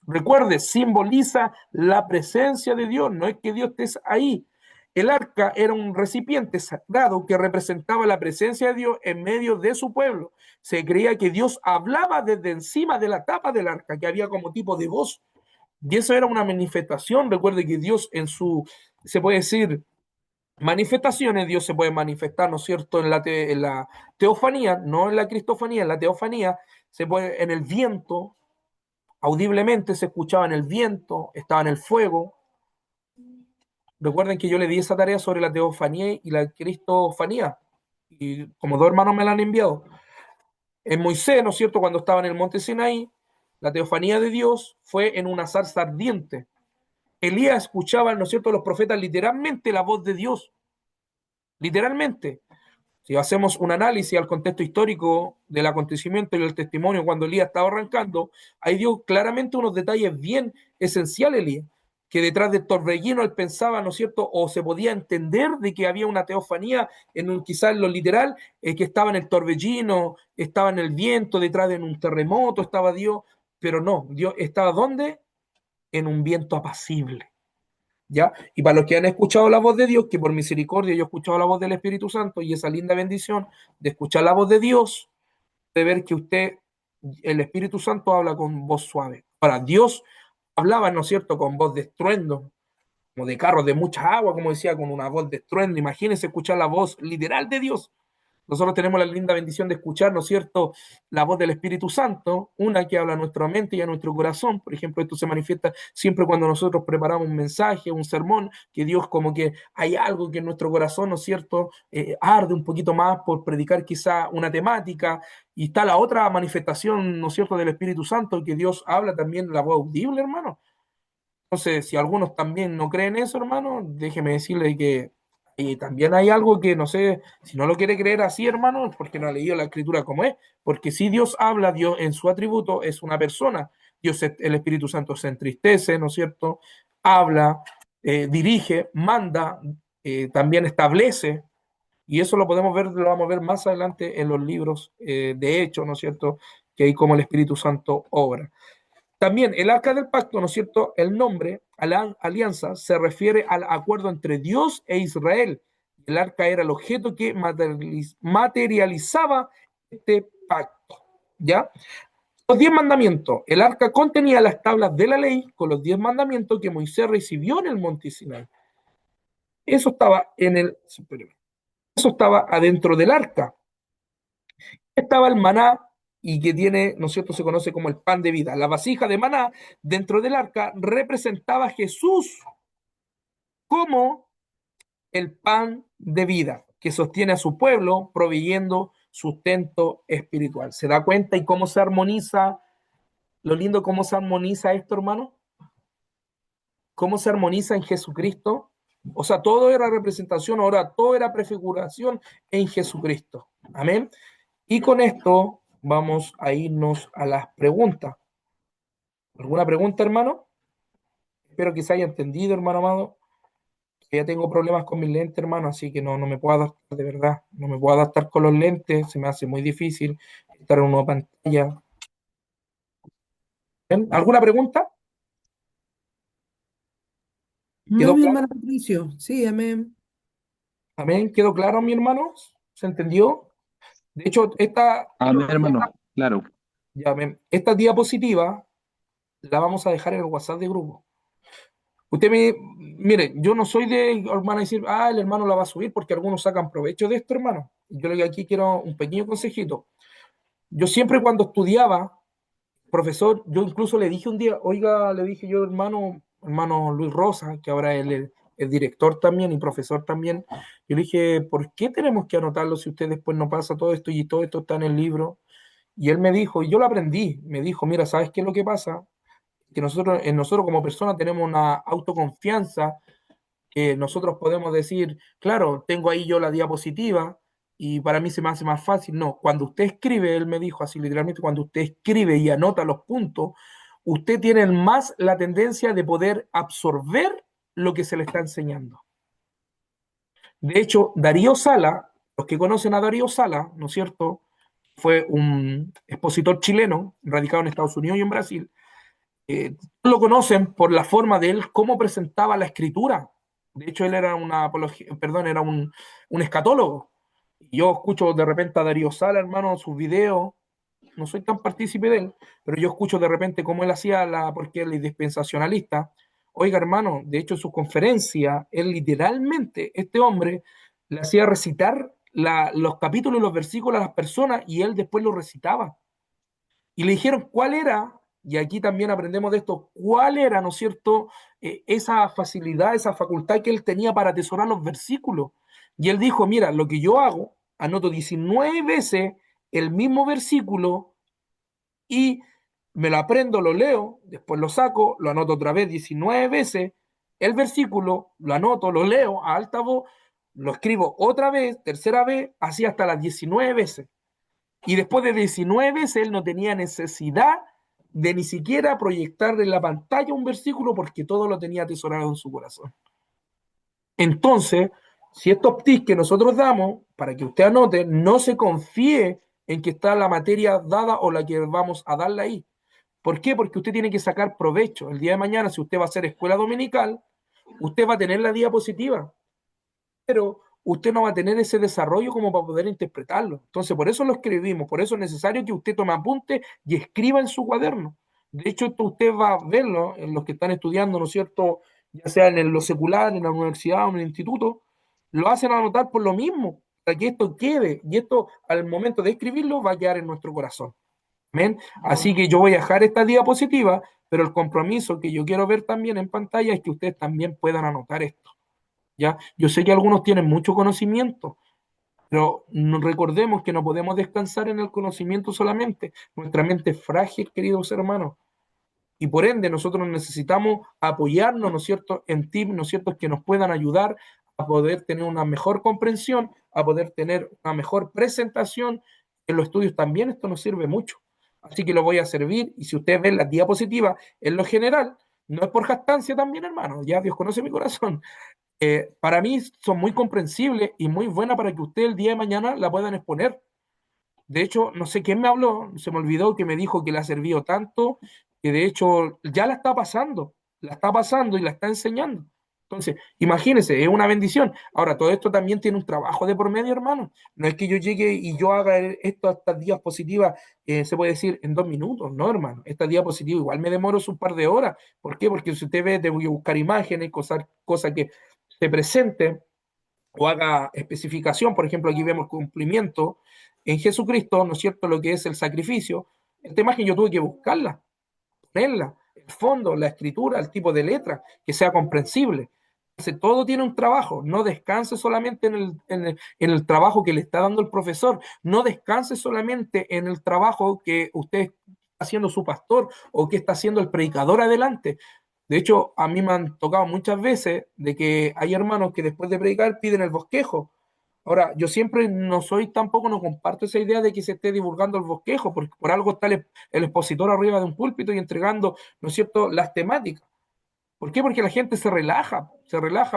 Recuerde, simboliza la presencia de Dios, no es que Dios esté ahí. El arca era un recipiente sagrado que representaba la presencia de Dios en medio de su pueblo. Se creía que Dios hablaba desde encima de la tapa del arca, que había como tipo de voz. Y eso era una manifestación. Recuerde que Dios en su, se puede decir, manifestaciones, Dios se puede manifestar, ¿no es cierto?, en la teofanía, no en la cristofanía, en la teofanía, se puede, en el viento, audiblemente se escuchaba en el viento, estaba en el fuego. Recuerden que yo le di esa tarea sobre la teofanía y la cristofanía, y como dos hermanos me la han enviado. En Moisés, ¿no es cierto?, cuando estaba en el monte Sinaí, la teofanía de Dios fue en una zarza ardiente. Elías escuchaba, ¿no es cierto?, los profetas literalmente la voz de Dios, literalmente. Si hacemos un análisis al contexto histórico del acontecimiento y el testimonio cuando Elías estaba arrancando, ahí dio claramente unos detalles bien esenciales, Elías, que detrás del torbellino él pensaba, ¿no es cierto?, o se podía entender de que había una teofanía, quizás en lo literal, que estaba en el torbellino, estaba en el viento, detrás de un terremoto, estaba Dios, pero no, Dios estaba ¿dónde? En un viento apacible. ¿Ya? Y para los que han escuchado la voz de Dios, que por misericordia yo he escuchado la voz del Espíritu Santo y esa linda bendición de escuchar la voz de Dios, de ver que usted, el Espíritu Santo habla con voz suave. Ahora, Dios hablaba, ¿no es cierto?, con voz de estruendo, como de carros de mucha agua, como decía, con una voz de estruendo. Imagínense escuchar la voz literal de Dios. Nosotros tenemos la linda bendición de escuchar, ¿no es cierto?, la voz del Espíritu Santo, una que habla a nuestra mente y a nuestro corazón. Por ejemplo, esto se manifiesta siempre cuando nosotros preparamos un mensaje, un sermón, que Dios como que hay algo que en nuestro corazón, ¿no es cierto?, arde un poquito más por predicar quizá una temática. Y está la otra manifestación, ¿no es cierto?, del Espíritu Santo, que Dios habla también la voz audible, hermano. Entonces, si algunos también no creen eso, hermano, déjeme decirle que también hay algo que no sé, si no lo quiere creer así, hermano, es porque no ha leído la escritura como es. Porque si Dios habla, Dios en su atributo es una persona. Dios, el Espíritu Santo se entristece, ¿no es cierto? Habla, dirige, manda, también establece. Y eso lo podemos ver, lo vamos a ver más adelante en los libros de Hechos, ¿no es cierto? Que hay como el Espíritu Santo obra. También el arca del pacto, ¿no es cierto? El nombre, a la alianza, se refiere al acuerdo entre Dios e Israel. El arca era el objeto que materializaba este pacto, ¿ya? Los 10 mandamientos. El arca contenía las tablas de la ley con los 10 mandamientos que Moisés recibió en el monte Sinai. Eso estaba eso estaba adentro del arca. Estaba el maná y que tiene, ¿no es cierto?, se conoce como el pan de vida. La vasija de maná dentro del arca representaba a Jesús como el pan de vida que sostiene a su pueblo proveyendo sustento espiritual. ¿Se da cuenta y cómo se armoniza? Lo lindo cómo se armoniza esto, hermano. ¿Cómo se armoniza en Jesucristo? O sea, todo era representación, ahora todo era prefiguración en Jesucristo. Amén. Y con esto vamos a irnos a las preguntas. ¿Alguna pregunta, hermano? Espero que se haya entendido, hermano amado. Ya tengo problemas con mis lentes, hermano, así que no me puedo adaptar, de verdad. No me puedo adaptar con los lentes, se me hace muy difícil estar en una pantalla. ¿Alguna pregunta? No, ¿Quedó mi claro? hermano Patricio. Sí, amén. Amén. ¿Quedó claro, mi hermano? ¿Se entendió? De hecho, Amén, hermano. Claro. ya, amén. Esta diapositiva la vamos a dejar en el WhatsApp de grupo. Mire, yo no soy de, hermano, decir, el hermano la va a subir porque algunos sacan provecho de esto, hermano. Yo lo que aquí quiero un pequeño consejito. Yo siempre cuando estudiaba, profesor, yo incluso le dije un día, oiga, le dije yo, hermano Luis Rosa, que ahora él es director también y profesor también, yo le dije, ¿por qué tenemos que anotarlo si usted después no pasa todo esto y todo esto está en el libro? Y él me dijo, y yo lo aprendí, me dijo, mira, ¿sabes qué es lo que pasa? Que nosotros como personas tenemos una autoconfianza que nosotros podemos decir, claro, tengo ahí yo la diapositiva y para mí se me hace más fácil. No, cuando usted escribe, él me dijo así literalmente, cuando usted escribe y anota los puntos, usted tiene más la tendencia de poder absorber lo que se le está enseñando. De hecho, Darío Sala, los que conocen a Darío Sala, ¿no es cierto? Fue un expositor chileno, radicado en Estados Unidos y en Brasil. Lo conocen por la forma de él, cómo presentaba la escritura. De hecho, él era era un escatólogo. Yo escucho de repente a Darío Sala, hermano, sus videos. No soy tan partícipe de él, pero yo escucho de repente cómo él hacía porque él es dispensacionalista. Oiga, hermano, de hecho, en su conferencia, él literalmente, este hombre, le hacía recitar los capítulos y los versículos a las personas y él después los recitaba. Y le dijeron cuál era, y aquí también aprendemos de esto, cuál era, ¿no es cierto?, esa facilidad, esa facultad que él tenía para atesorar los versículos. Y él dijo, mira, lo que yo hago, anoto 19 veces el mismo versículo y me lo aprendo, lo leo, después lo saco, lo anoto otra vez 19 veces, el versículo, lo anoto, lo leo a alta voz, lo escribo otra vez, tercera vez, así hasta las 19 veces. Y después de 19 veces él no tenía necesidad de ni siquiera proyectar en la pantalla un versículo porque todo lo tenía atesorado en su corazón. Entonces, si estos tips que nosotros damos, para que usted anote, no se confíe en que está la materia dada o la que vamos a darle ahí. ¿Por qué? Porque usted tiene que sacar provecho. El día de mañana, si usted va a hacer escuela dominical, usted va a tener la diapositiva, pero usted no va a tener ese desarrollo como para poder interpretarlo. Entonces, por eso lo escribimos, por eso es necesario que usted tome apunte y escriba en su cuaderno. De hecho, esto usted va a verlo en los que están estudiando, ¿no es cierto? Ya sea en lo secular, en la universidad o en el instituto, lo hacen anotar por lo mismo, para que esto quede, y esto al momento de escribirlo va a quedar en nuestro corazón. ¿Ven? Así que yo voy a dejar esta diapositiva, pero el compromiso que yo quiero ver también en pantalla es que ustedes también puedan anotar esto. ¿Ya? Yo sé que algunos tienen mucho conocimiento, pero recordemos que no podemos descansar en el conocimiento solamente. Nuestra mente es frágil, queridos hermanos, y por ende nosotros necesitamos apoyarnos, ¿no es cierto?, en tips, ¿no es cierto?, que nos puedan ayudar a poder tener una mejor comprensión, a poder tener una mejor presentación. En los estudios también esto nos sirve mucho. Así que lo voy a servir, y si ustedes ven las diapositivas, en lo general, no es por jactancia también, hermano, ya Dios conoce mi corazón, para mí son muy comprensibles y muy buenas para que ustedes el día de mañana la puedan exponer. De hecho, no sé quién me habló, se me olvidó que me dijo que le ha servido tanto, que de hecho ya la está pasando y la está enseñando. Entonces, imagínense, es una bendición. Ahora, todo esto también tiene un trabajo de por medio, hermano. No es que yo llegue y yo haga estas diapositivas, se puede decir, en 2 minutos, no, hermano. Estas diapositivas igual me demoro un par de horas. ¿Por qué? Porque si usted ve, tengo que buscar imágenes, cosas que se presenten o haga especificación. Por ejemplo, aquí vemos cumplimiento en Jesucristo, ¿no es cierto?, lo que es el sacrificio. Esta imagen yo tuve que buscarla, ponerla, el fondo, la escritura, el tipo de letra, que sea comprensible. Entonces, todo tiene un trabajo. No descanse solamente en el trabajo que le está dando el profesor. No descanse solamente en el trabajo que usted está haciendo su pastor o que está haciendo el predicador adelante. De hecho, a mí me han tocado muchas veces de que hay hermanos que después de predicar piden el bosquejo. Ahora, yo siempre tampoco no comparto esa idea de que se esté divulgando el bosquejo, porque por algo está el expositor arriba de un púlpito y entregando, ¿no es cierto?, las temáticas. ¿Por qué? Porque la gente se relaja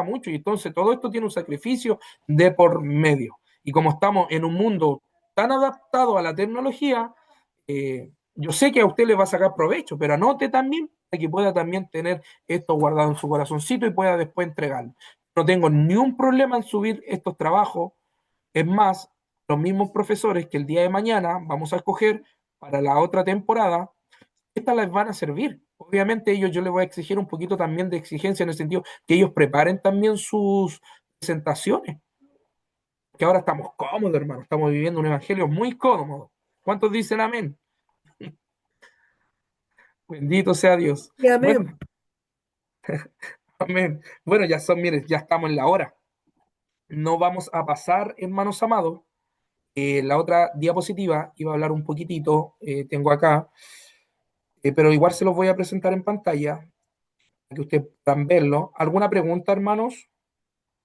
mucho, y entonces todo esto tiene un sacrificio de por medio. Y como estamos en un mundo tan adaptado a la tecnología, Yo sé que a usted le va a sacar provecho, pero anote también para que pueda también tener esto guardado en su corazoncito y pueda después entregarlo. No tengo ni un problema en subir estos trabajos. Es más, los mismos profesores que el día de mañana vamos a escoger para la otra temporada, estas les van a servir. Obviamente ellos yo les voy a exigir un poquito también de exigencia en el sentido que ellos preparen también sus presentaciones, que ahora estamos cómodos, hermano, estamos viviendo un evangelio muy cómodo. ¿Cuántos dicen amén? Bendito sea Dios. Y Bueno, amén. amén. Bueno, ya son, miren, ya estamos en la hora. No vamos a pasar, hermanos amados. La otra diapositiva iba a hablar un poquitito, tengo acá, pero igual se los voy a presentar en pantalla, para que ustedes puedan verlo. ¿Alguna pregunta, hermanos?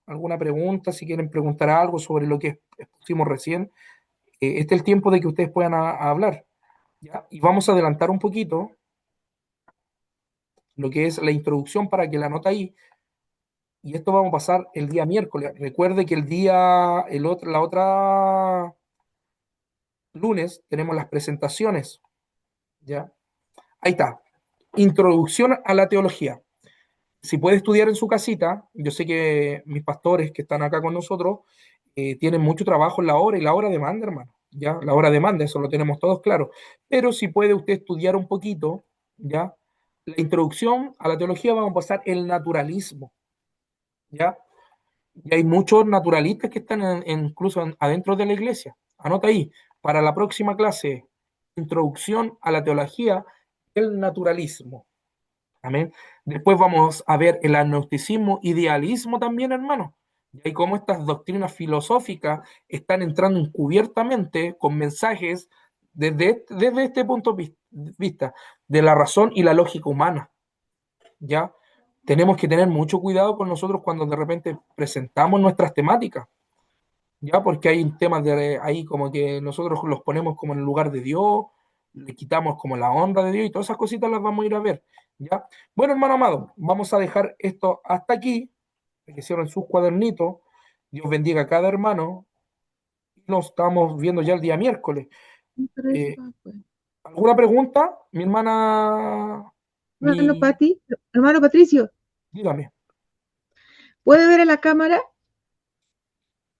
¿Alguna pregunta? Si quieren preguntar algo sobre lo que expusimos recién, este es el tiempo de que ustedes puedan a hablar. ¿Ya? Y vamos a adelantar un poquito lo que es la introducción para que la nota ahí. Y esto vamos a pasar el día miércoles. Recuerde que la otra lunes tenemos las presentaciones. ¿Ya? Ahí está. Introducción a la teología. Si puede estudiar en su casita, yo sé que mis pastores que están acá con nosotros tienen mucho trabajo en la hora y la hora demanda, hermano. ¿Ya? La hora demanda, eso lo tenemos todos claro. Pero si puede usted estudiar un poquito, ¿ya? La introducción a la teología vamos a pasar el naturalismo, ¿ya? Y hay muchos naturalistas que están incluso adentro de la iglesia. Anota ahí, para la próxima clase, introducción a la teología del naturalismo. Amén. Después vamos a ver el agnosticismo, idealismo también, hermano. Y cómo estas doctrinas filosóficas están entrando encubiertamente con mensajes desde este punto de vista de la razón y la lógica humana. ¿Ya? Tenemos que tener mucho cuidado con nosotros cuando de repente presentamos nuestras temáticas, ¿ya? Porque hay temas de ahí como que nosotros los ponemos como en el lugar de Dios, le quitamos como la honra de Dios y todas esas cositas las vamos a ir a ver, ¿ya? Bueno, hermano amado, vamos a dejar esto hasta aquí, que cierren sus cuadernitos, Dios bendiga a cada hermano, y nos estamos viendo ya el día miércoles. Eh, ¿Alguna pregunta? Mi hermana, Hermano Patricio, dígame, ¿puede ver en la cámara?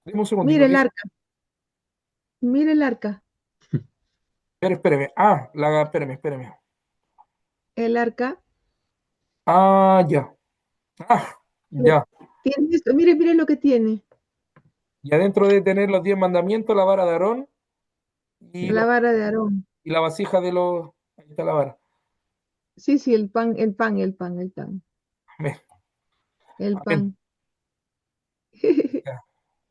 dime un segundito. Mire el arca. Mire el arca. Espéreme. Espéreme. El arca. Ya. Ya. Tiene esto. Mire lo que tiene. Y adentro de tener los 10 mandamientos, la vara de Aarón y La vara de Aarón. y la vasija de los. Ahí está la vara. Sí, el pan. Amén. El pan. Ya.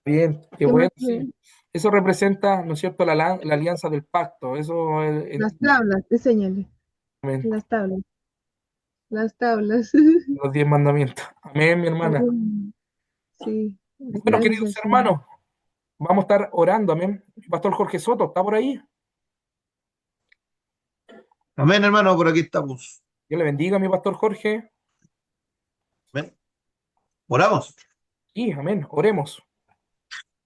Bien, qué ¿Qué bueno. más Sí. tiene? Eso representa, ¿no es cierto?, la alianza del pacto. Eso Las tablas, enséñale. amén. Las tablas. Las tablas. Los 10 mandamientos. Amén, mi hermana. Sí. Bueno, Gracias queridos al Señor. hermanos, vamos a estar orando. Amén. Pastor Jorge Soto, ¿está por ahí? Amén, hermano, por aquí estamos. Dios le bendiga, mi pastor Jorge. Amén. Oramos. Sí, amén. Oremos.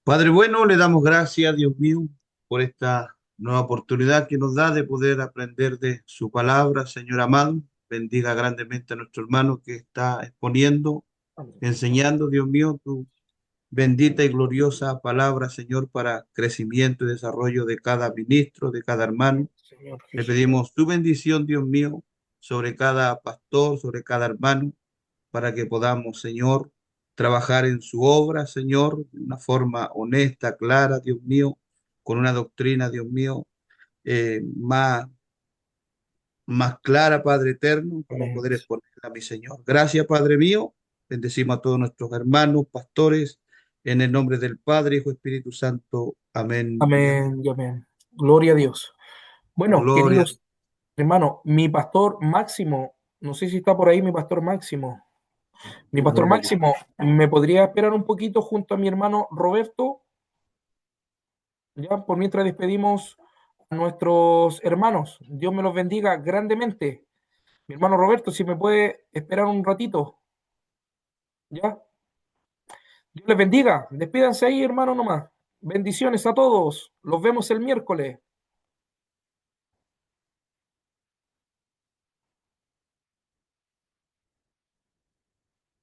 Padre bueno, le damos gracias, Dios mío, por esta nueva oportunidad que nos da de poder aprender de su palabra, Señor amado. Bendiga grandemente a nuestro hermano que está exponiendo, Amén. enseñando, Dios mío, tu bendita y gloriosa palabra, Señor, para crecimiento y desarrollo de cada ministro, de cada hermano. Señor Le Jesús. pedimos tu bendición, Dios mío, sobre cada pastor, sobre cada hermano, para que podamos, Señor, trabajar en su obra, Señor, de una forma honesta, clara, Dios mío, con una doctrina, Dios mío, más clara, Padre eterno, para Amén. poder exponerla, mi Señor. Gracias, Padre mío. Bendecimos a todos nuestros hermanos, pastores, en el nombre del Padre, Hijo, Espíritu Santo. Amén. Y amén. Amén y amén. Gloria a Dios. Bueno, Gloria. queridos hermanos, mi pastor Máximo, no sé si está por ahí mi pastor Máximo. Mi pastor Máximo, ¿me podría esperar un poquito junto a mi hermano Roberto? Ya, por mientras despedimos a nuestros hermanos. Dios me los bendiga grandemente. Mi hermano Roberto, si me puede esperar un ratito. Ya. Dios les bendiga. Despídanse ahí, hermano, nomás. Bendiciones a todos. Los vemos el miércoles.